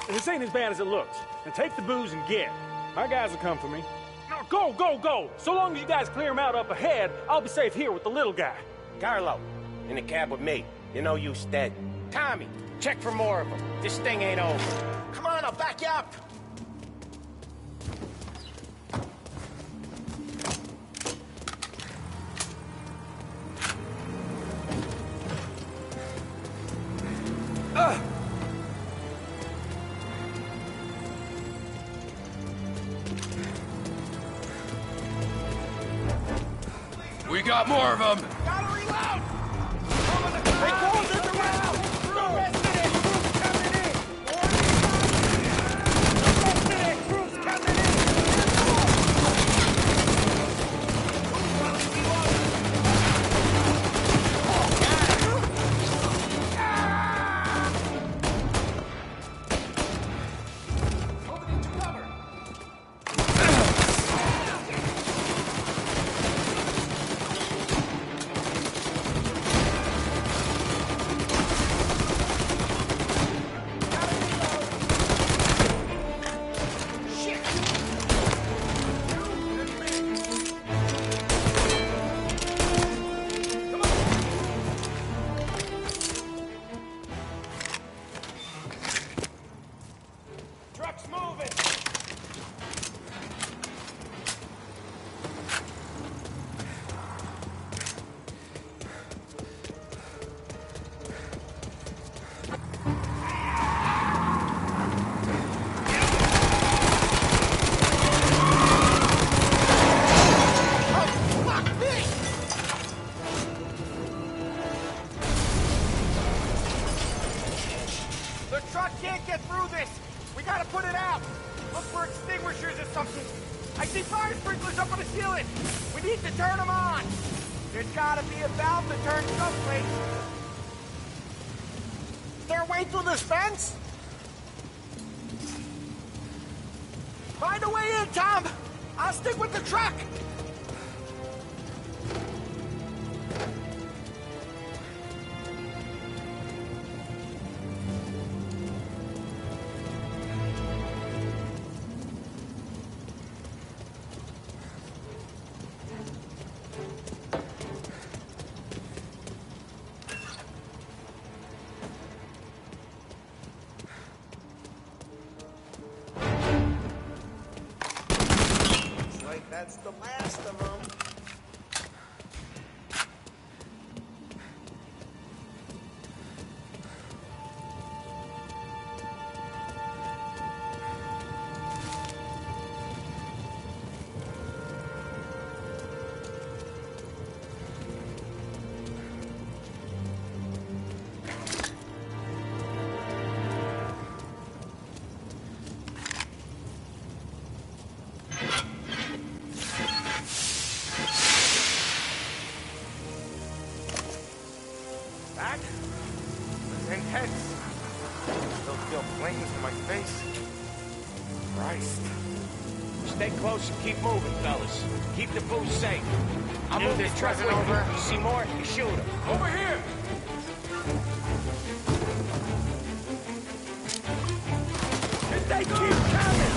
This ain't as bad as it looks. Now take the booze and get. My guys will come for me. Now go! So long as you guys clear him out up ahead, I'll be safe here with the little guy. Carlo, in the cab with me. You know you stead. Tommy, check for more of them. This thing ain't over. Come on, I'll back you up. We got more of them. Gotta reload! They closed it around! Troops coming in! Troops coming Find a way in, Tom! I'll stick with the truck! That's the last of them. That was intense. Still feel flames in my face. Christ. Stay close and keep moving, fellas. Keep the booze safe. I'll move this truck wasn't with over. you. You see more? You shoot him. Over here! And they keep coming!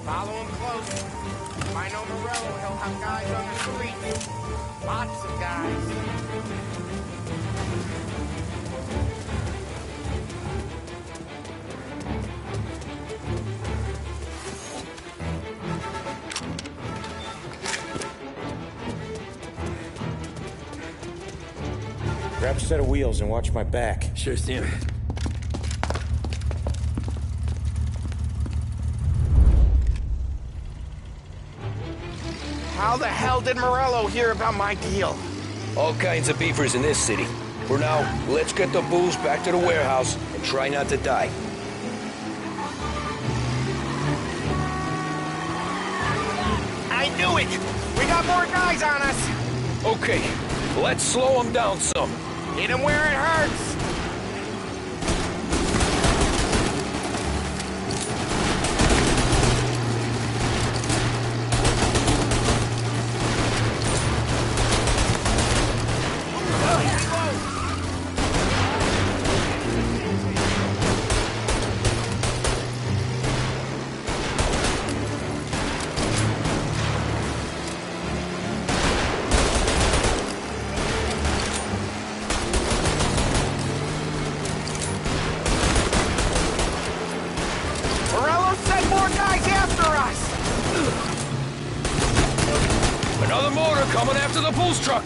Follow him close. If I know Morello, he'll have guys on the street. Lots of guys. Grab a set of wheels and watch my back. Sure thing. How the hell did Morello hear about my deal? All kinds of beefers in this city. For now, let's get the booze back to the warehouse and try not to die. I knew it! We got more guys on us! Okay, let's slow them down some. Hit him where it hurts! Another motor coming after the booze truck.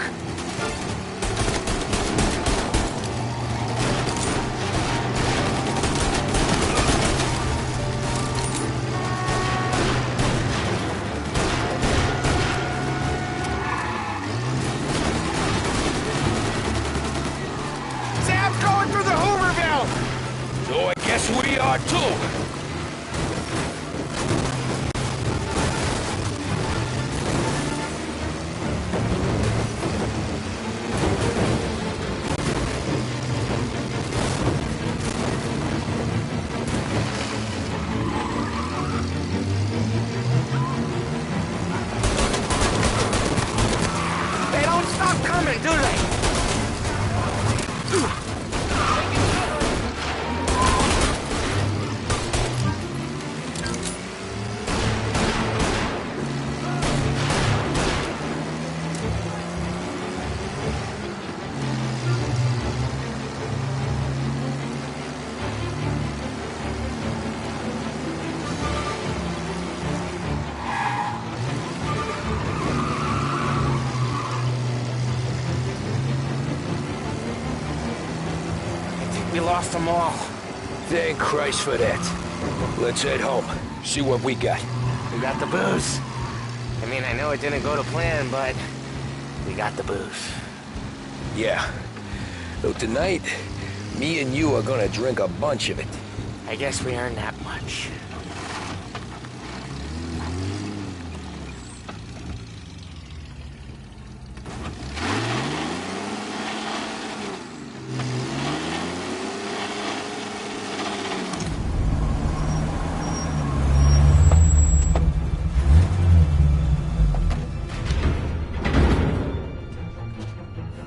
Sam's going through the Hooverville! So I guess we are too. Coming, do they? We lost them all. Thank Christ for that. Let's head home. See what we got. We got the booze. I mean, I know it didn't go to plan, but we got the booze. Yeah. Though tonight, me and you are gonna drink a bunch of it. I guess we earned that much.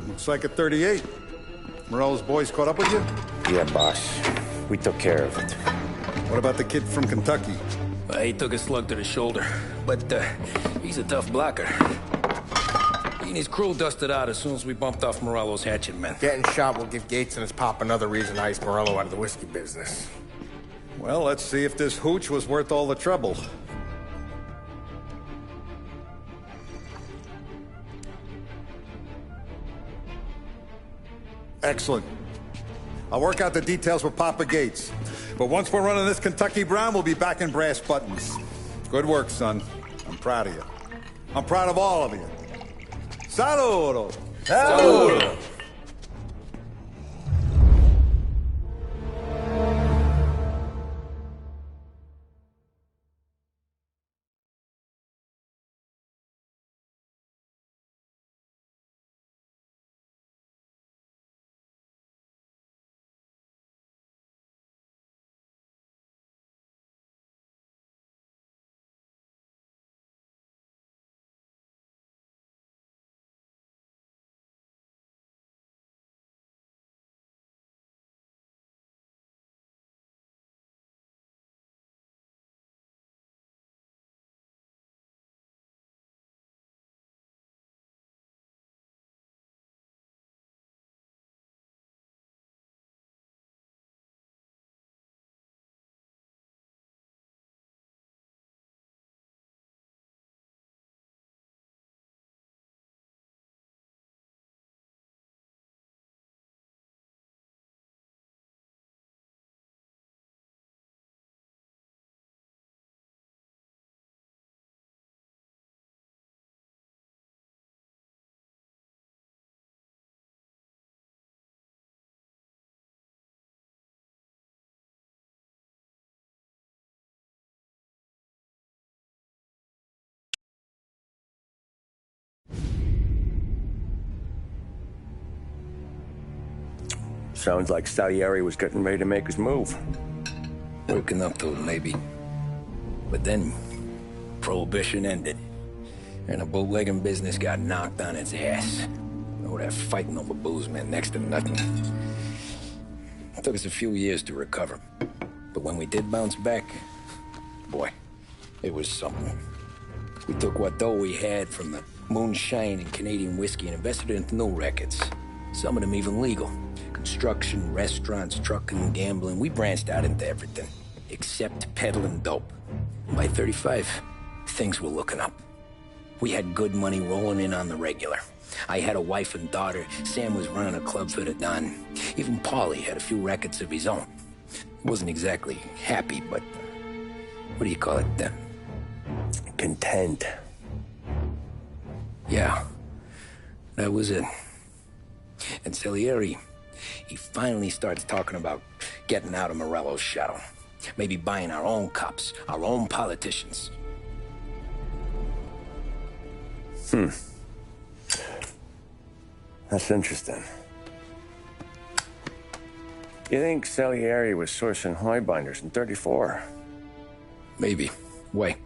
Looks like a 38. Morello's boys caught up with you? Yeah, boss. We took care of it. What about the kid from Kentucky? He took a slug to the shoulder, but he's a tough blocker. and his crew dusted out as soon as we bumped off Morello's hatchet men. Getting shot will give Gates and his pop another reason to ice Morello out of the whiskey business. Well, let's see if this hooch was worth all the trouble. Excellent. I'll work out the details with Papa Gates. But once we're running this Kentucky Brown, we'll be back in brass buttons. Good work, son. I'm proud of you. I'm proud of all of you. Saludo! Saludo! Sounds like Salieri was getting ready to make his move. Working up to it, maybe. But then, Prohibition ended. And the bootlegging business got knocked on its ass. Oh, that fighting over booze meant next to nothing. It took us a few years to recover. But when we did bounce back, boy, it was something. We took what dough we had from the moonshine and Canadian whiskey and invested it into new rackets. Some of them even legal. Construction, restaurants, trucking, gambling. We branched out into everything, except peddling dope. By 35, things were looking up. We had good money rolling in on the regular. I had a wife and daughter. Sam was running a club for the Don. Even Paulie had a few rackets of his own. Wasn't exactly happy, but what do you call it? Content. Yeah, that was it. And Salieri, he finally starts talking about getting out of Morello's shadow. Maybe buying our own cops, our own politicians. That's interesting. You think Salieri was sourcing highbinders in 34? Maybe. Why?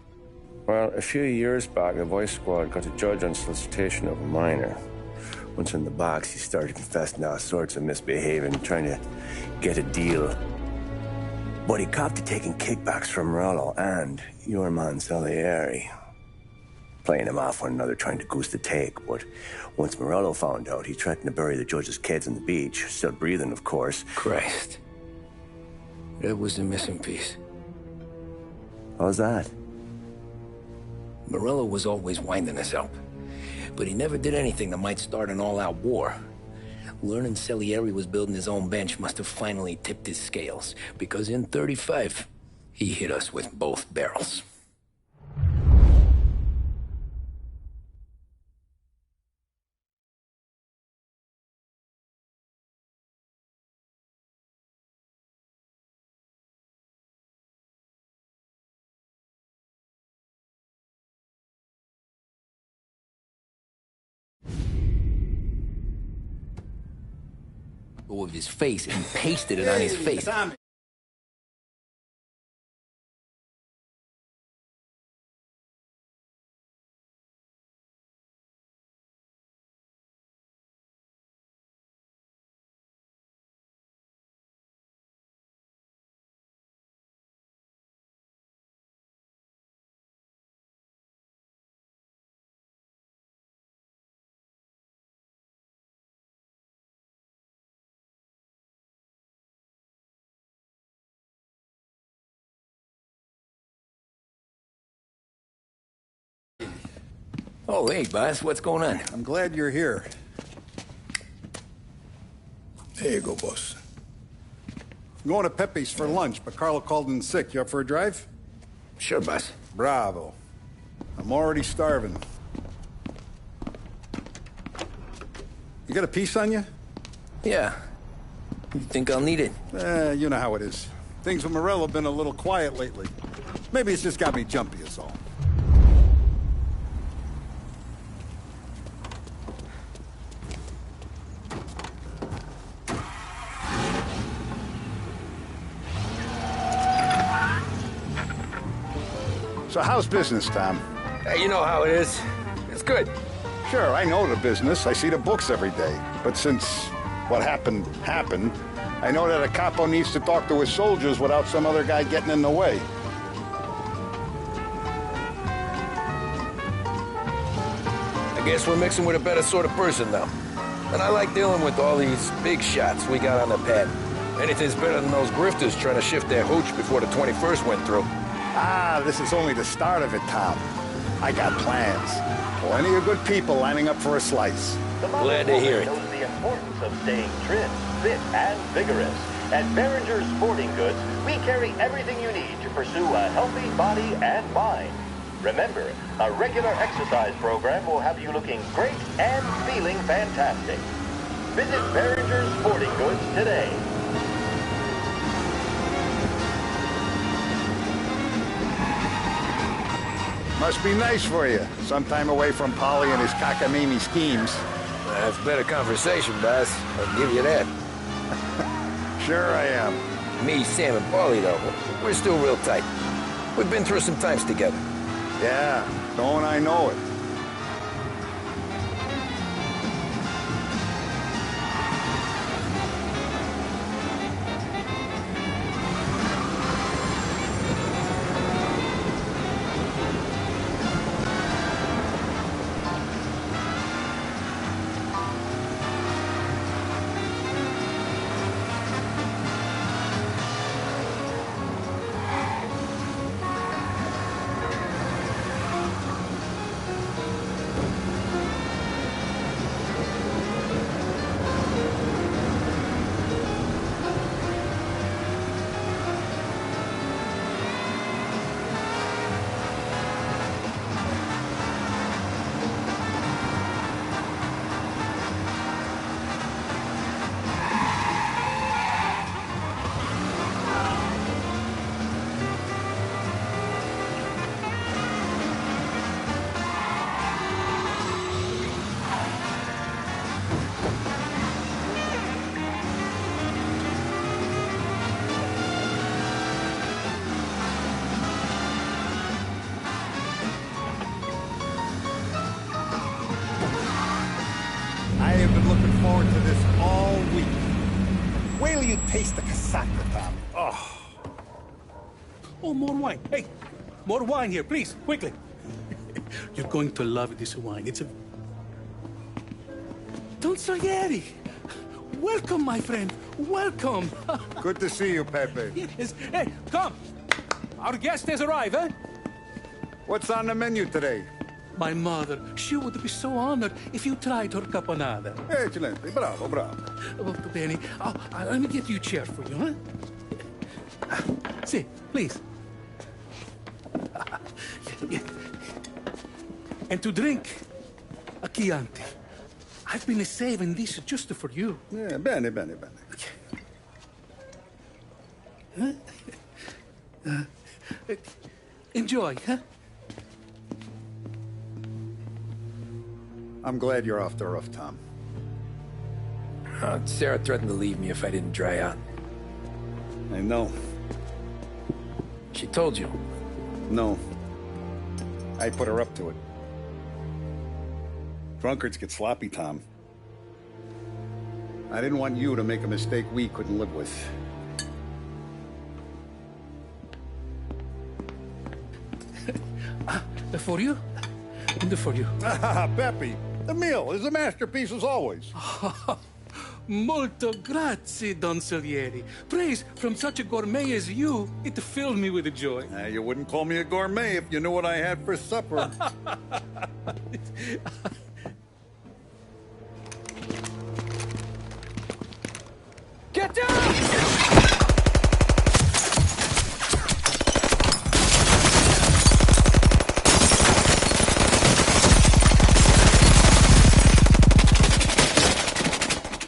Well, a few years back, the Vice Squad got a judge on solicitation of a minor. Once in the box, he started confessing all sorts of misbehaving, trying to get a deal. But he copped to taking kickbacks from Morello and your man Salieri. Playing him off one another, trying to goose the take. But once Morello found out, he threatened to bury the judge's kids on the beach. Still breathing, of course. Christ. That was the missing piece. How's that? Morello was always winding us up. But he never did anything that might start an all-out war. Learning Salieri was building his own bench must have finally tipped his scales. Because in 35, he hit us with both barrels. With his face and pasted it on his face. Oh, hey, boss. What's going on? I'm glad you're here. There you go, boss. I'm going to Pepe's for lunch, but Carlo called in sick. You up for a drive? Sure, boss. Bravo. I'm already starving. You got a piece on you? Yeah. You think I'll need it? You know how it is. Things with Morello have been a little quiet lately. Maybe it's just got me jumpy, is all. So how's business, Tom? Hey, you know how it is. It's good. Sure, I know the business. I see the books every day. But since what happened, I know that a capo needs to talk to his soldiers without some other guy getting in the way. I guess we're mixing with a better sort of person now. And I like dealing with all these big shots we got on the pad. Anything's better than those grifters trying to shift their hooch before the 21st went through. Ah, this is only the start of it, Tom. I got plans. Plenty of good people lining up for a slice. Glad to hear it. Knows the importance of staying trim, fit, and vigorous. At Behringer's Sporting Goods, we carry everything you need to pursue a healthy body and mind. Remember, a regular exercise program will have you looking great and feeling fantastic. Visit Behringer's Sporting Goods today. Must be nice for you. Some time away from Polly and his cockamamie schemes. That's better conversation, boss. I'll give you that. Sure I am. Me, Sam, and Paulie, though, we're still real tight. We've been through some times together. Yeah, don't I know it. Forward to this all week. Wait till you taste the casaca, Tom. Oh. Oh, more wine. Hey, more wine here, please, quickly. You're going to love this wine. It's a... Don Salieri. Welcome, my friend. Welcome. Good to see you, Pepe. Yes. Hey, come. Our guest has arrived, eh? What's on the menu today? My mother, she would be so honored if you tried her caponata. Excellent. Bravo, bravo. Molto bene. Oh, let me get you a chair for you, huh? See, please. And to drink, a Chianti. I've been saving this just for you. Yeah, bene, bene, bene. Enjoy, huh? I'm glad you're off the roof, Tom. Sarah threatened to leave me if I didn't dry out. I know. She told you? No. I put her up to it. Drunkards get sloppy, Tom. I didn't want you to make a mistake we couldn't live with. For you? And for you. Pepe, the meal is a masterpiece as always. Molto grazie, Don Salieri. Praise from such a gourmet as you, it filled me with joy. You wouldn't call me a gourmet if you knew what I had for supper. Get down!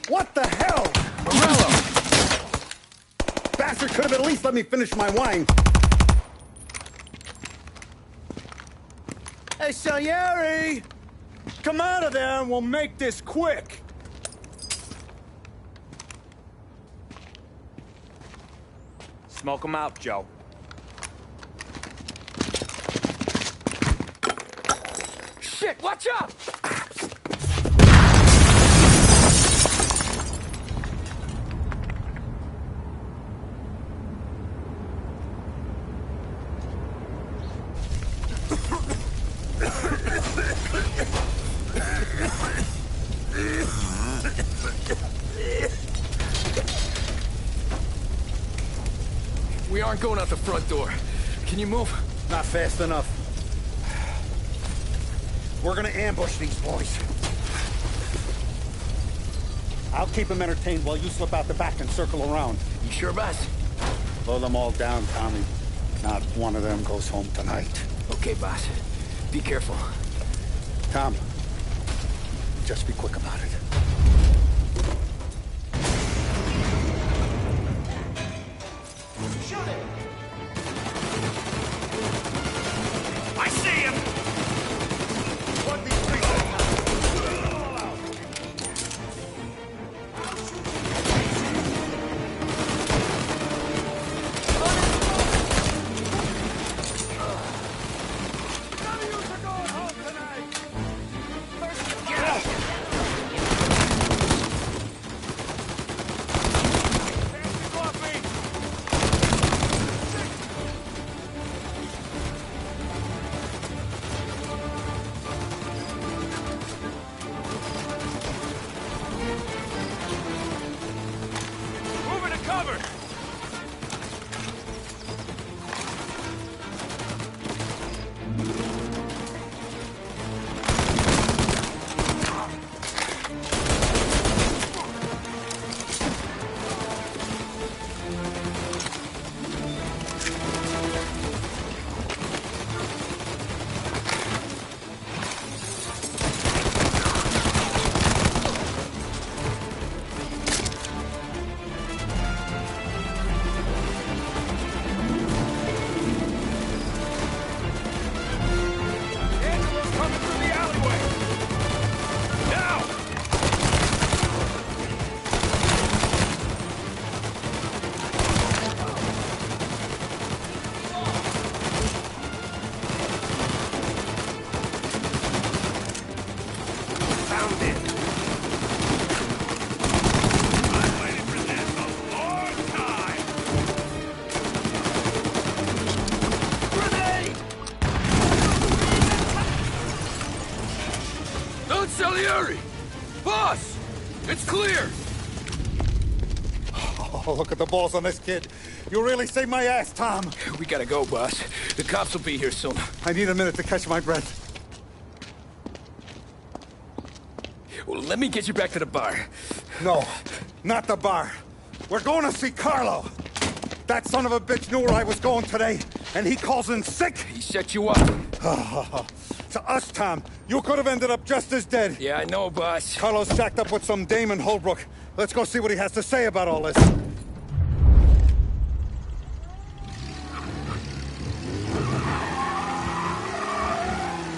What the hell? Morello! Bastard could have at least let me finish my wine. Hey, Salieri! Come out of there and we'll make this quick. Smoke him out, Joe. Shit, watch out! We aren't going out the front door. Can you move? Not fast enough. We're gonna ambush these boys. I'll keep them entertained while you slip out the back and circle around. You sure, boss? Blow them all down, Tommy. Not one of them goes home tonight. Okay, boss. Be careful. Tom, just be quick about it. Shoot him! I see him! What these three Moving to cover! Angelo's coming through the alleyway! Now! Found it! I've waited for this a long time! Grenade! Don Salieri! Boss! It's clear! Oh, look at the balls on this kid. You really saved my ass, Tom. We gotta go, boss. The cops will be here soon. I need a minute to catch my breath. Well, let me get you back to the bar. No, not the bar. We're going to see Carlo. That son of a bitch knew where I was going today, and he calls in sick. He set you up. To us, Tom, you could have ended up just as dead. Yeah, I know, boss. Carlo's jacked up with some dame in Holbrook. Let's go see what he has to say about all this.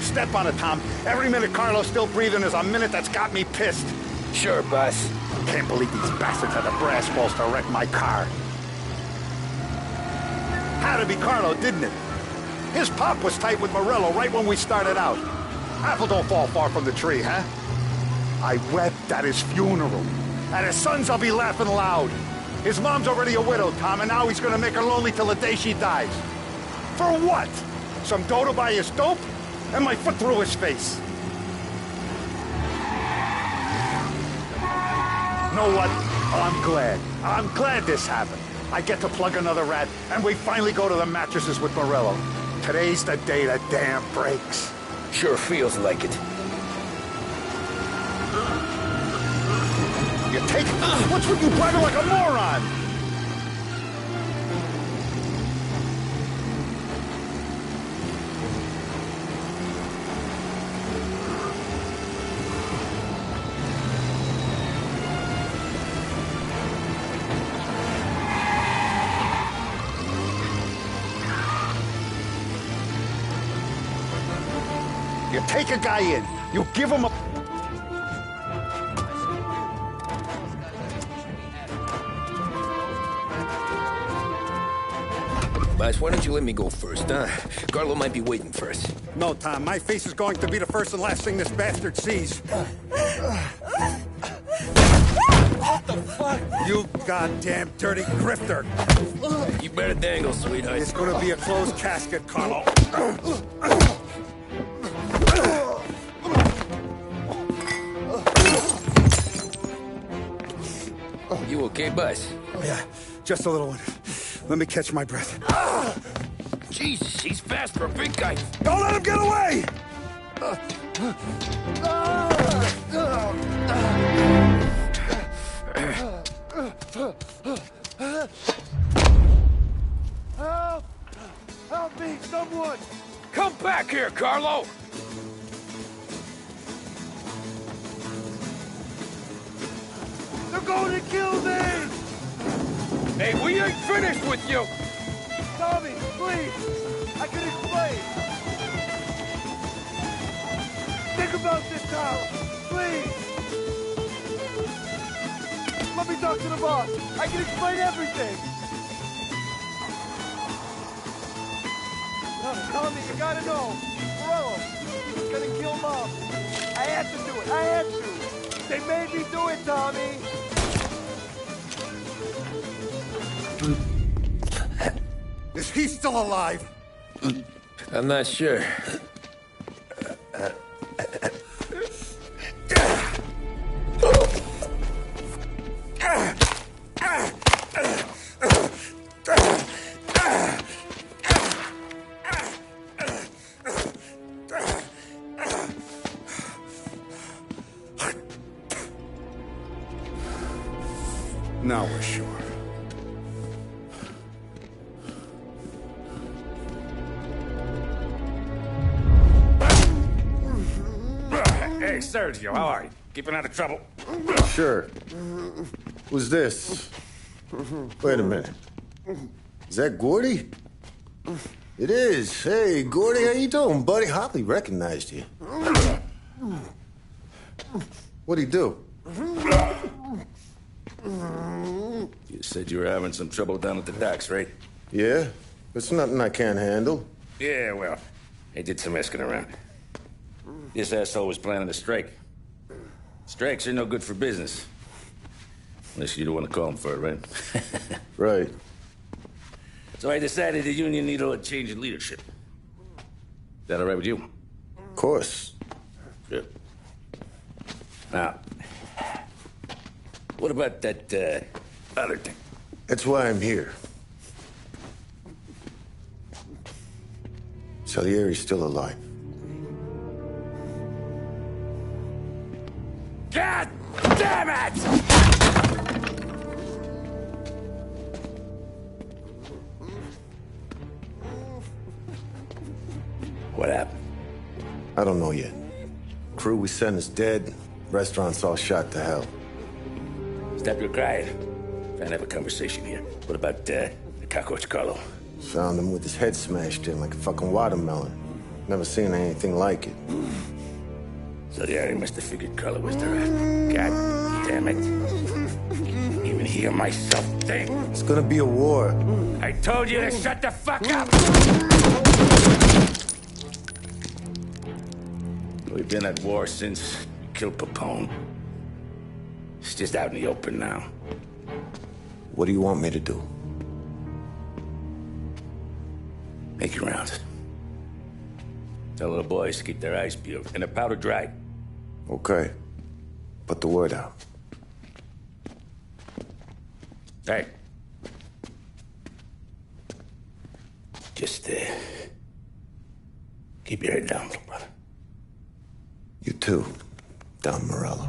Step on it, Tom. Every minute Carlo's still breathing is a minute that's got me pissed. Sure, boss. Can't believe these bastards had the brass balls to wreck my car. Had to be Carlo, didn't it? His pop was tight with Morello right when we started out. Apple don't fall far from the tree, huh? I wept at his funeral. At his son's, I'll be laughing loud. His mom's already a widow, Tom, and now he's gonna make her lonely till the day she dies. For what? Some dough to buy his dope? And my foot through his face. know what? I'm glad. I'm glad this happened. I get to plug another rat, and we finally go to the mattresses with Morello. Today's the day the dam breaks. Sure feels like it. You take... What's with you bragging like a moron? You take a guy in, you give him a... Boss, why don't you let me go first, huh? Carlo might be waiting for us. No, Tom, my face is going to be the first and last thing this bastard sees. What the fuck? You goddamn dirty grifter. You better dangle, sweetheart. It's gonna be a closed casket, Carlo. You okay, boss? Yeah, just a little one. Let me catch my breath. Jesus, he's fast for a big guy. Don't let him get away! Help! Help me, someone! Come back here, Carlo! They're going to kill me! Hey, we ain't finished with you! Tommy, please! I can explain! Think about this, Tom! Please! Let me talk to the boss! I can explain everything! Tommy, you gotta know! Morello, he was gonna kill Mom! I had to do it! I had to! They made me do it, Tommy! Is he still alive? I'm not sure. Now we're sure. Hey, Sergio, how are you? Keeping out of trouble? Sure. Who's this? Wait a minute. Is that Gordy? It is. Hey, Gordy, how you doing, buddy? Hardly recognized you. What'd he do? You said you were having some trouble down at the docks, right? Yeah? It's nothing I can't handle. Yeah, well, I did some asking around. This asshole was planning a strike. Strikes are no good for business. Unless you don't want to call him for it, right? Right. So I decided the union needed a change in leadership. Is that all right with you? Of course. Good. Now, what about that, other thing? That's why I'm here. Salieri's still alive. God damn it! What happened? I don't know yet. Crew we sent is dead. Restaurant's all shot to hell. Stop your crying. Trying to have a conversation here. What about, the cockroach Carlo? Found him with his head smashed in like a fucking watermelon. Never seen anything like it. So the Ari must have figured Carlo was the rat. God damn it. Can't even hear myself think. It's gonna be a war. I told you to shut the fuck up! We've been at war since we killed Papone. It's just out in the open now. What do you want me to do? Make your rounds. Tell little boys to keep their eyes peeled and their powder dry. Okay. Put the word out. Hey. Just, keep your head down, little brother. You too, Don Morello.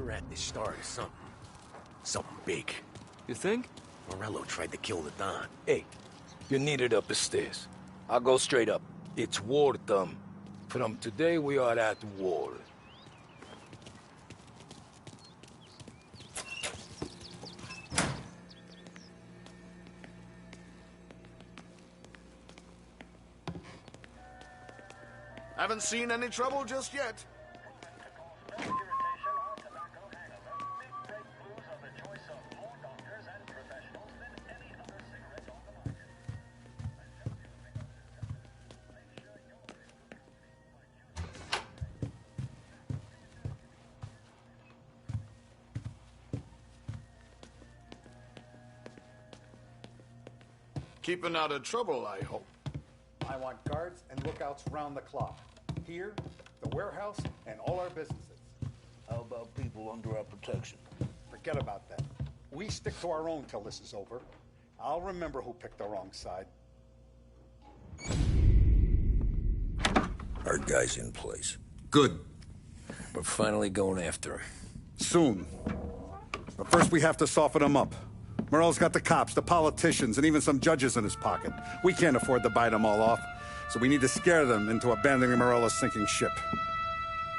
We're at the start of something. Something big. You think? Morello tried to kill the Don. Hey, you're needed up the stairs. I'll go straight up. It's war, Thumb. From today, we are at war. Haven't seen any trouble just yet. Keeping out of trouble, I hope. I want guards and lookouts round the clock. Here, the warehouse, and all our businesses. How about people under our protection? Forget about that. We stick to our own till this is over. I'll remember who picked the wrong side. Our guy's in place. Good. We're finally going after him. Soon. But first we have to soften him up. Morello's got the cops, the politicians, and even some judges in his pocket. We can't afford to bite them all off, so we need to scare them into abandoning Morello's sinking ship.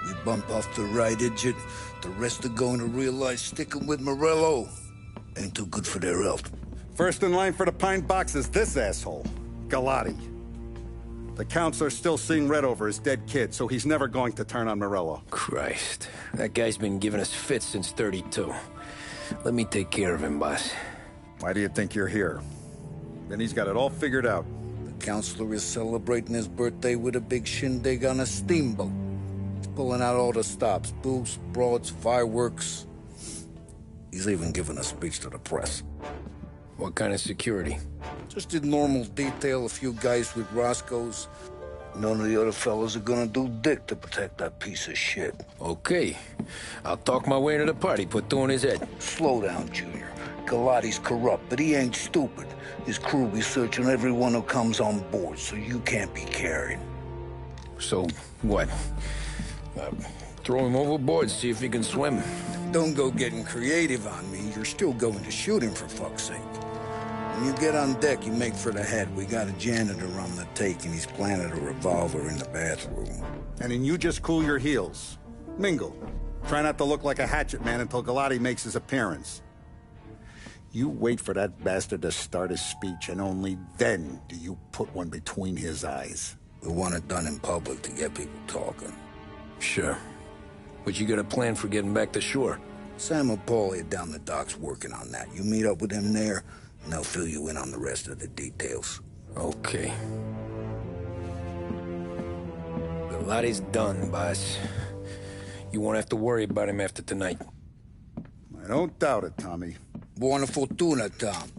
We bump off the right idiot, the rest are going to realize sticking with Morello ain't too good for their health. First in line for the pine box is this asshole, Galati. The counselor's still seeing red over his dead kid, so he's never going to turn on Morello. Christ, that guy's been giving us fits since 32. Let me take care of him, boss. Why do you think you're here? Then he's got it all figured out. The counselor is celebrating his birthday with a big shindig on a steamboat. He's pulling out all the stops, booze, broads, fireworks. He's even given a speech to the press. What kind of security? Just did normal detail, a few guys with Roscoe's. None of the other fellas are gonna do dick to protect that piece of shit. Okay. I'll talk my way into the party, put two in his head. Slow down, Junior. Galati's corrupt, but he ain't stupid. His crew be searching everyone who comes on board, so you can't be carried. So, what? Throw him overboard, see if he can swim. Don't go getting creative on me. You're still going to shoot him, for fuck's sake. When you get on deck, you make for the head. We got a janitor on the take, and he's planted a revolver in the bathroom. And then you just cool your heels. Mingle. Try not to look like a hatchet man until Galati makes his appearance. You wait for that bastard to start his speech, and only then do you put one between his eyes. We want it done in public to get people talking. Sure. But you got a plan for getting back to shore? Sam and Paulie are down the docks working on that. You meet up with them there, and they'll fill you in on the rest of the details. Okay. Galati's done, boss. You won't have to worry about him after tonight. I don't doubt it, Tommy. Buona fortuna, Tom.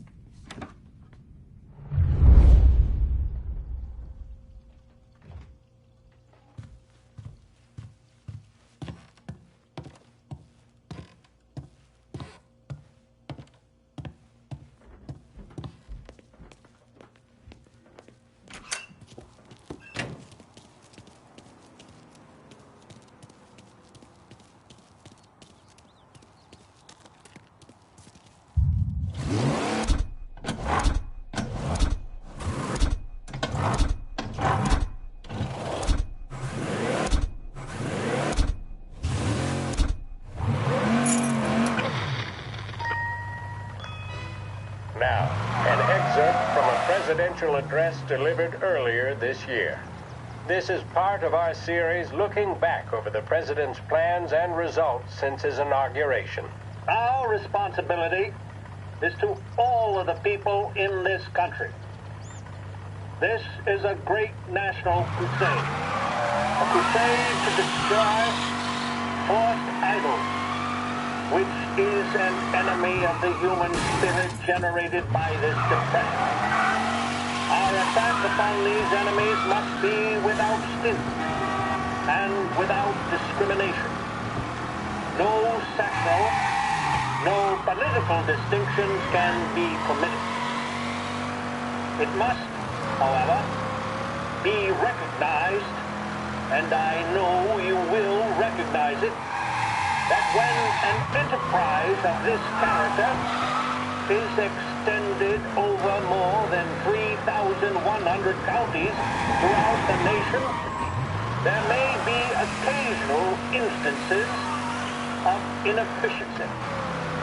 Now, an excerpt from a presidential address delivered earlier this year. This is part of our series looking back over the president's plans and results since his inauguration. Our responsibility is to all of the people in this country. This is a great national crusade. A crusade to destroy forced idols, which is an enemy of the human spirit generated by this depression. Our attack upon these enemies must be without stint and without discrimination. No sexual, no political distinctions can be permitted. It must, however, be recognized, and I know you will recognize it, that when an enterprise of this character is extended over more than 3,100 counties throughout the nation, there may be occasional instances of inefficiency,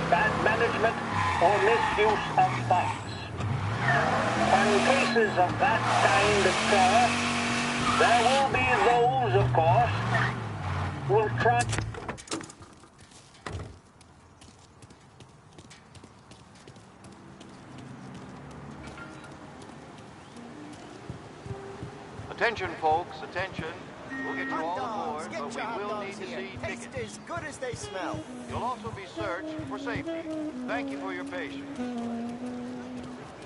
bad management, or misuse of funds. When cases of that kind occur, there will be those, of course, who will try... Attention, folks, attention. We'll get you all aboard, but we will need to see tickets. Taste as good as they smell. You'll also be searched for safety. Thank you for your patience.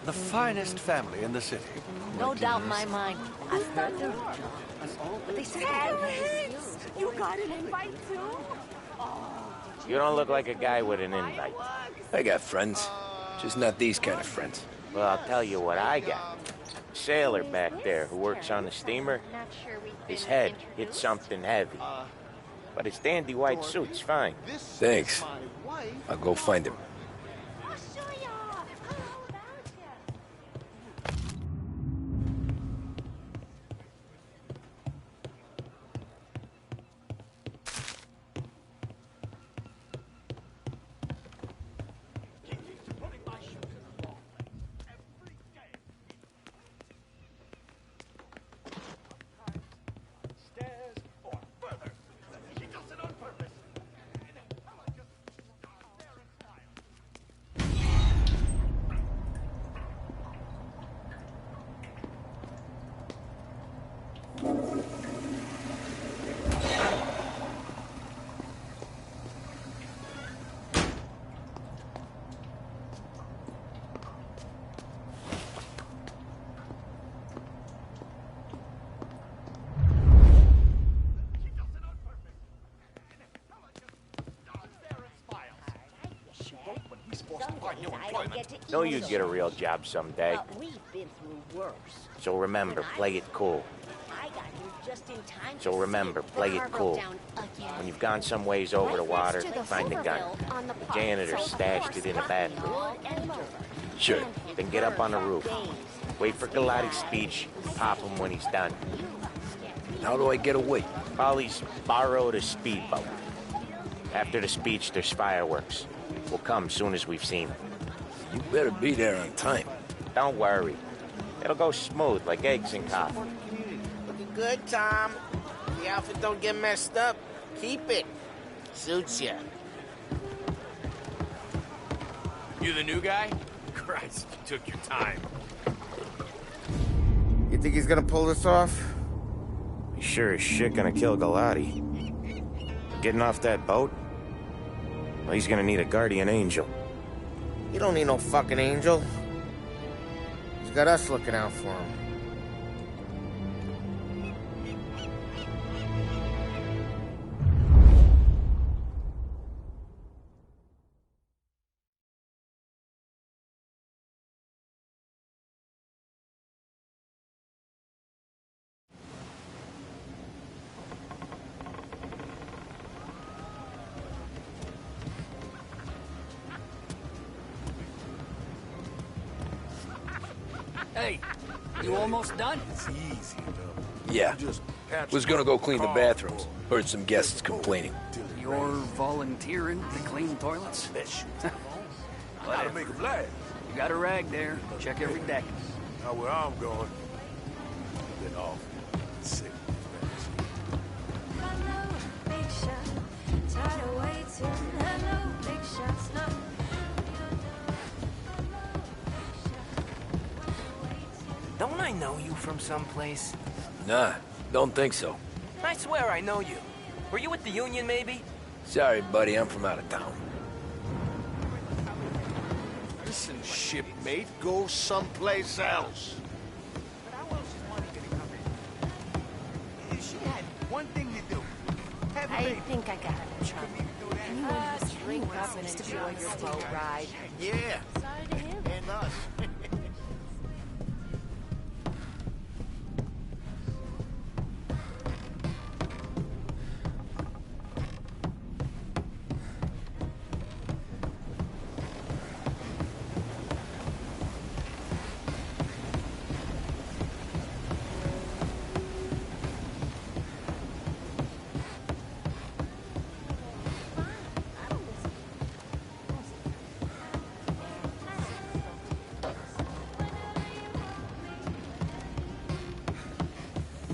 The finest family in the city. No doubt in my mind. I've heard they're John. But they said You got an invite too? You don't look like a guy with an invite. I got friends. Just not these kind of friends. Well, I'll tell you what I got. Sailor back there who works on the steamer. His head hit something heavy. But his dandy white suit's fine. Thanks. I'll go find him. get to eat. Know you'd get a real job someday. But we've been through worse. So remember, play it cool. I got here just in time. So remember, play it cool. When you've gone some ways over the water, find the gun. The janitor stashed it in the bathroom. Sure. Then get up on the roof. Wait for Galati's speech. Pop him when he's done. How do I get away? Polly's borrowed a speedboat. After the speech, there's fireworks. We'll come soon as we've seen them. You better be there on time. Don't worry. It'll go smooth like eggs and coffee. Looking good, Tom. The outfit don't get messed up. Keep it. Suits ya. You the new guy? Christ, you took your time. You think he's gonna pull this off? He's sure as shit gonna kill Galati. Getting off that boat? Well, he's gonna need a guardian angel. You don't need no fucking angel. He's got us looking out for him. Hey, you almost done? It's easy, though. Yeah. Was gonna go clean the bathrooms. Heard some guests complaining. You're volunteering to clean toilets? Gotta make them laugh. You got a rag there. Check every deck. Now where I'm going, get off. Sick. Don't I know you from someplace? Nah, don't think so. I swear I know you. Were you at the Union, maybe? Sorry, buddy, I'm from out of town. Listen, shipmate, go someplace else. She had one thing to do. I think I got it in trouble. Anyone who's drink up and enjoy your boat ride. Yeah. And us.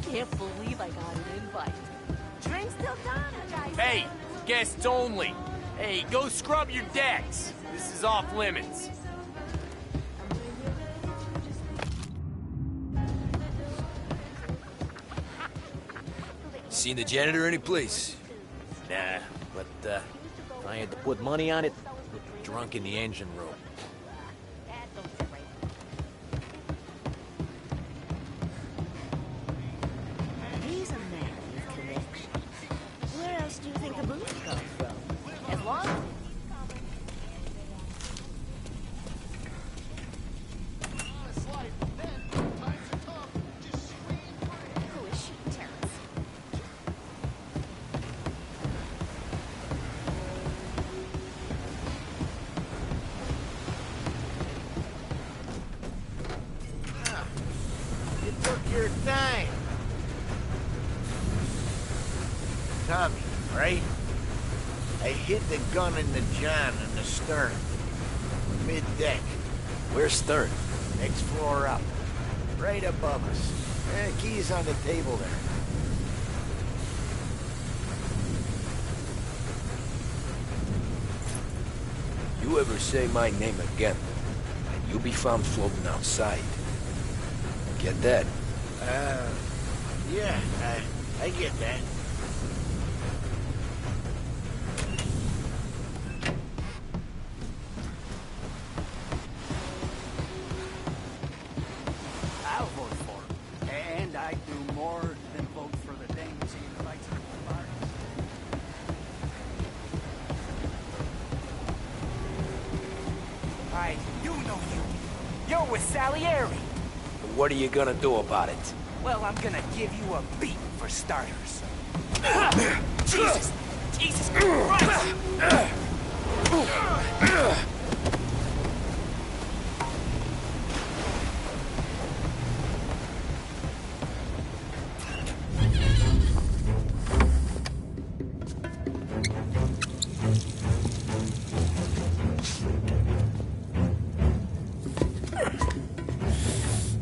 Can't believe I got an invite. Drink's still done, guys. Hey, guests only. Hey, go scrub your decks. This is off limits. Seen the janitor any place? Nah, but if I had to put money on it, we'd be drunk in the engine room. He's a man with connections. Where else do you think the booze comes from? As long as... Who is she, Terrence? You took your time. Tommy, right? I hid the gun in the john in the stern. Mid-deck. Where's Stern? Next floor up. Right above us. Keys on the table there. You ever say my name again, and you'll be found floating outside. Get that? Yeah, I get that. I'll vote for him. And I do more than vote for the dames he invites to the party. All right, Union. what are you gonna do about it? Well, I'm gonna give you a beat for starters. Jesus! Jesus Christ!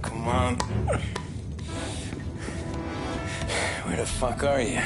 Come on. Where the fuck are you?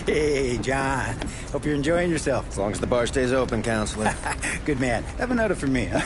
Hey, John. Hope you're enjoying yourself. As long as the bar stays open, counselor. Good man. Have a note for me, huh?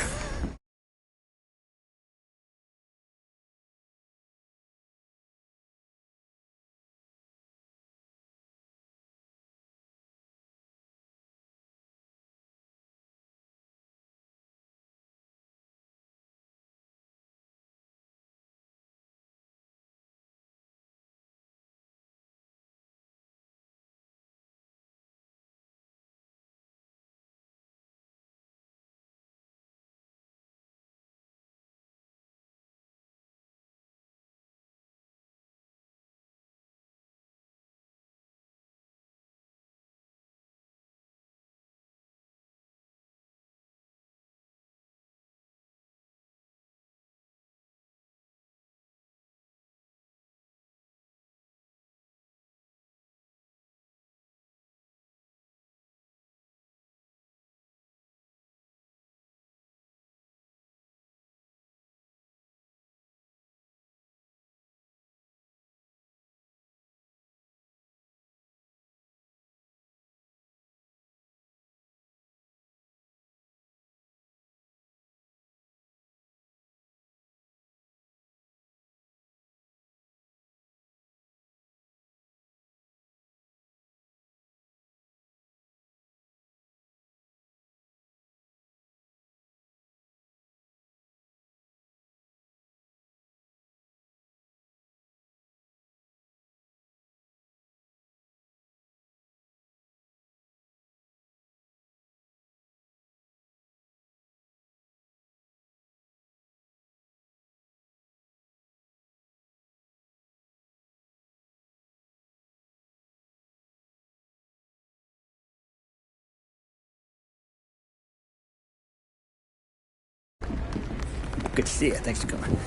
Good to see you. Thanks for coming.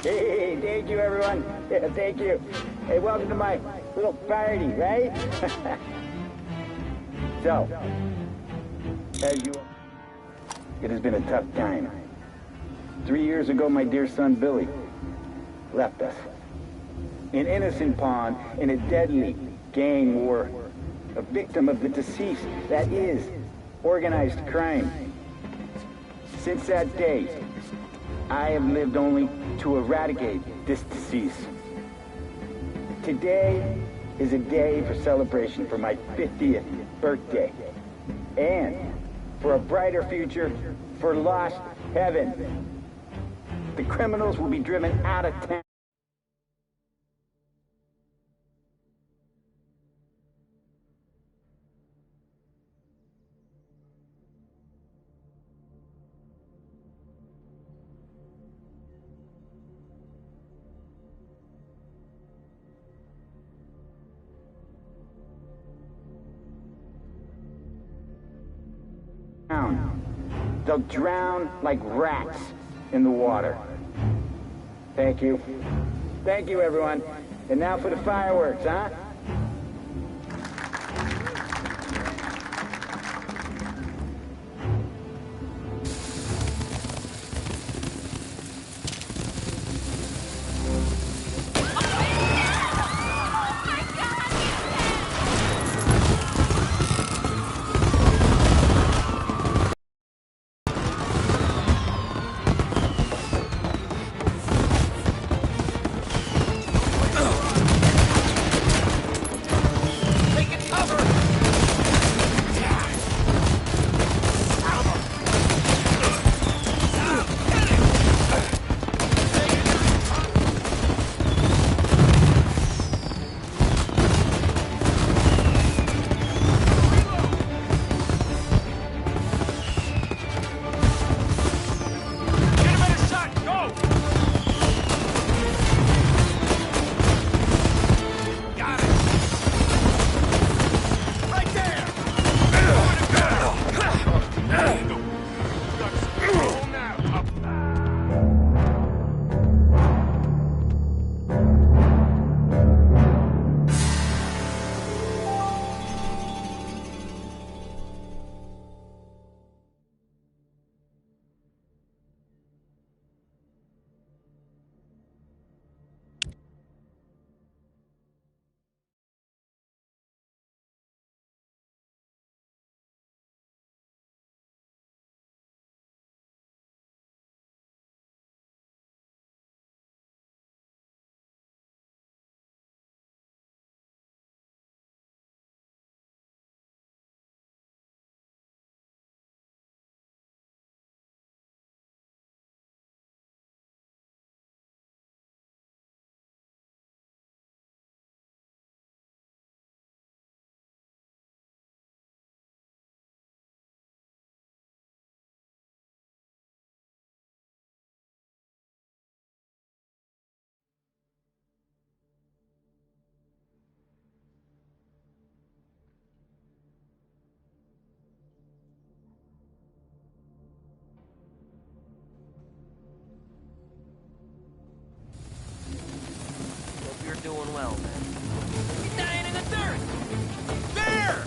Hey, thank you, everyone. Yeah, thank you. Hey, welcome to my little party, right? So, as you... It has been a tough time. 3 years ago, my dear son, Billy, left us. An innocent pawn in a deadly gang war. A victim of the deceased, that is, organized crime. Since that day, I have lived only to eradicate this disease. Today is a day for celebration for my 50th birthday. And for a brighter future for lost heaven. The criminals will be driven out of town. they'll drown like rats in the water. Thank you. Thank you, everyone. And now for the fireworks, huh? Hope you're doing well, man. You're dying in the dirt! There!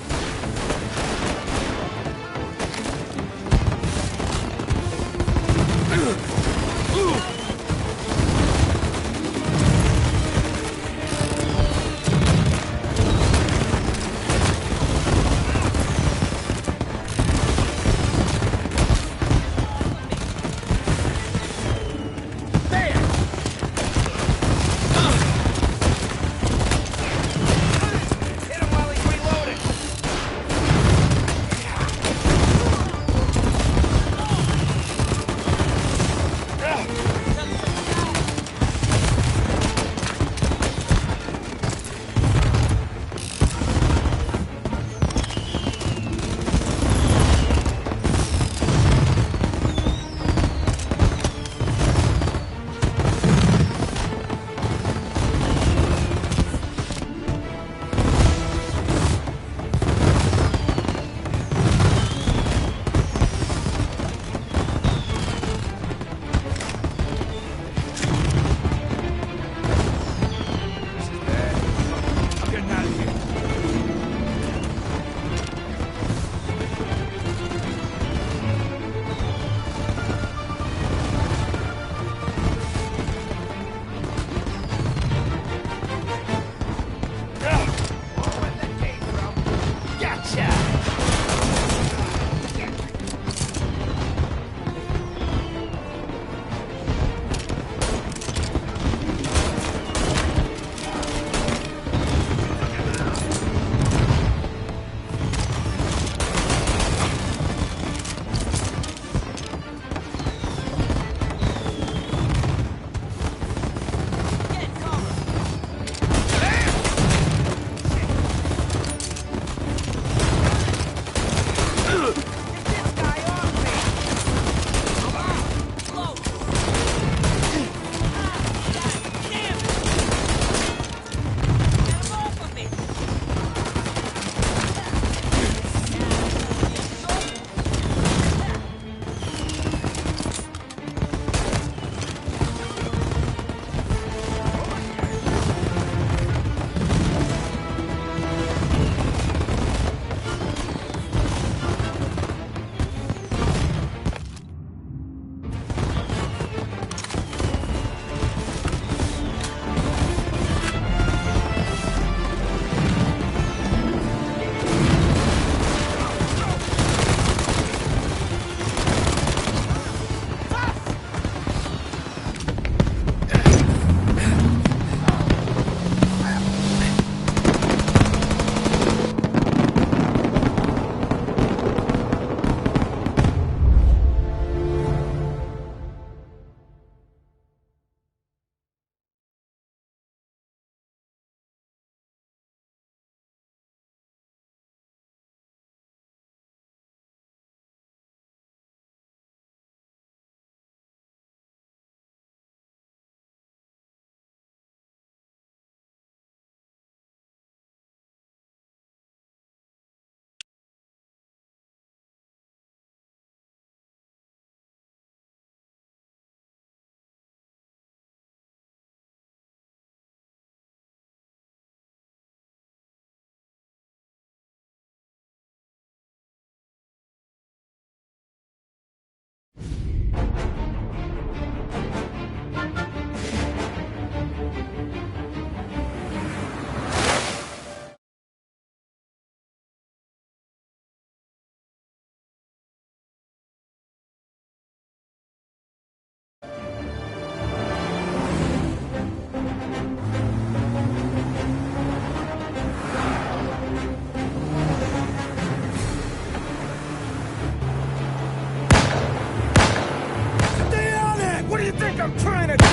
I'm trying to do?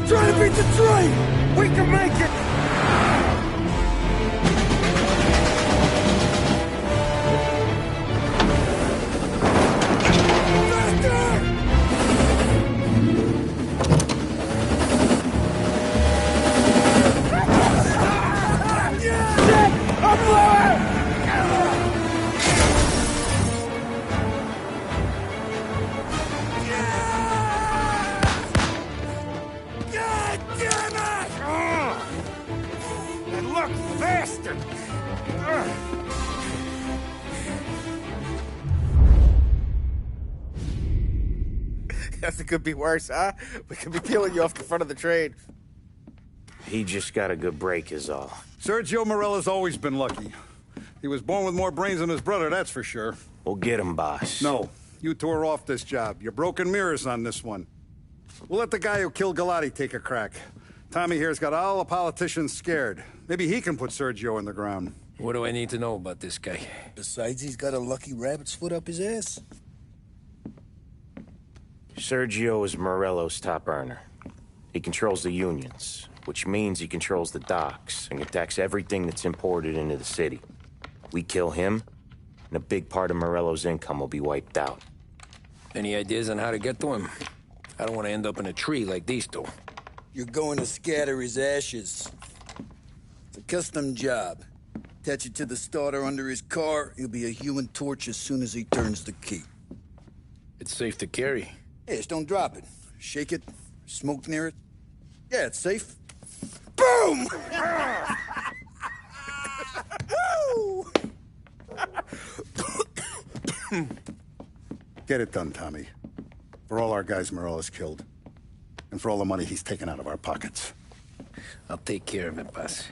Trying to beat the train! We can make it! Guess it could be worse, huh? We could be peeling you off the front of the train. He just got a good break is all. Sergio Morella's always been lucky. He was born with more brains than his brother, that's for sure. We'll get him, boss. No, you two are off this job. You're broken mirrors on this one. We'll let the guy who killed Galati take a crack. Tommy here's got all the politicians scared. Maybe he can put Sergio in the ground. What do I need to know about this guy? Besides, he's got a lucky rabbit's foot up his ass. Sergio is Morello's top earner. He controls the unions, which means he controls the docks and can tax everything that's imported into the city. We kill him, and a big part of Morello's income will be wiped out. Any ideas on how to get to him? I don't want to end up in a tree like these two. You're going to scatter his ashes. It's a custom job. Attach it to the starter under his car. He'll be a human torch as soon as he turns the key. It's safe to carry. Yeah, just don't drop it. Shake it, smoke near it. Yeah, it's safe. Boom! Get it done, Tommy. For all our guys Morella's killed. And for all the money he's taken out of our pockets. I'll take care of it, boss.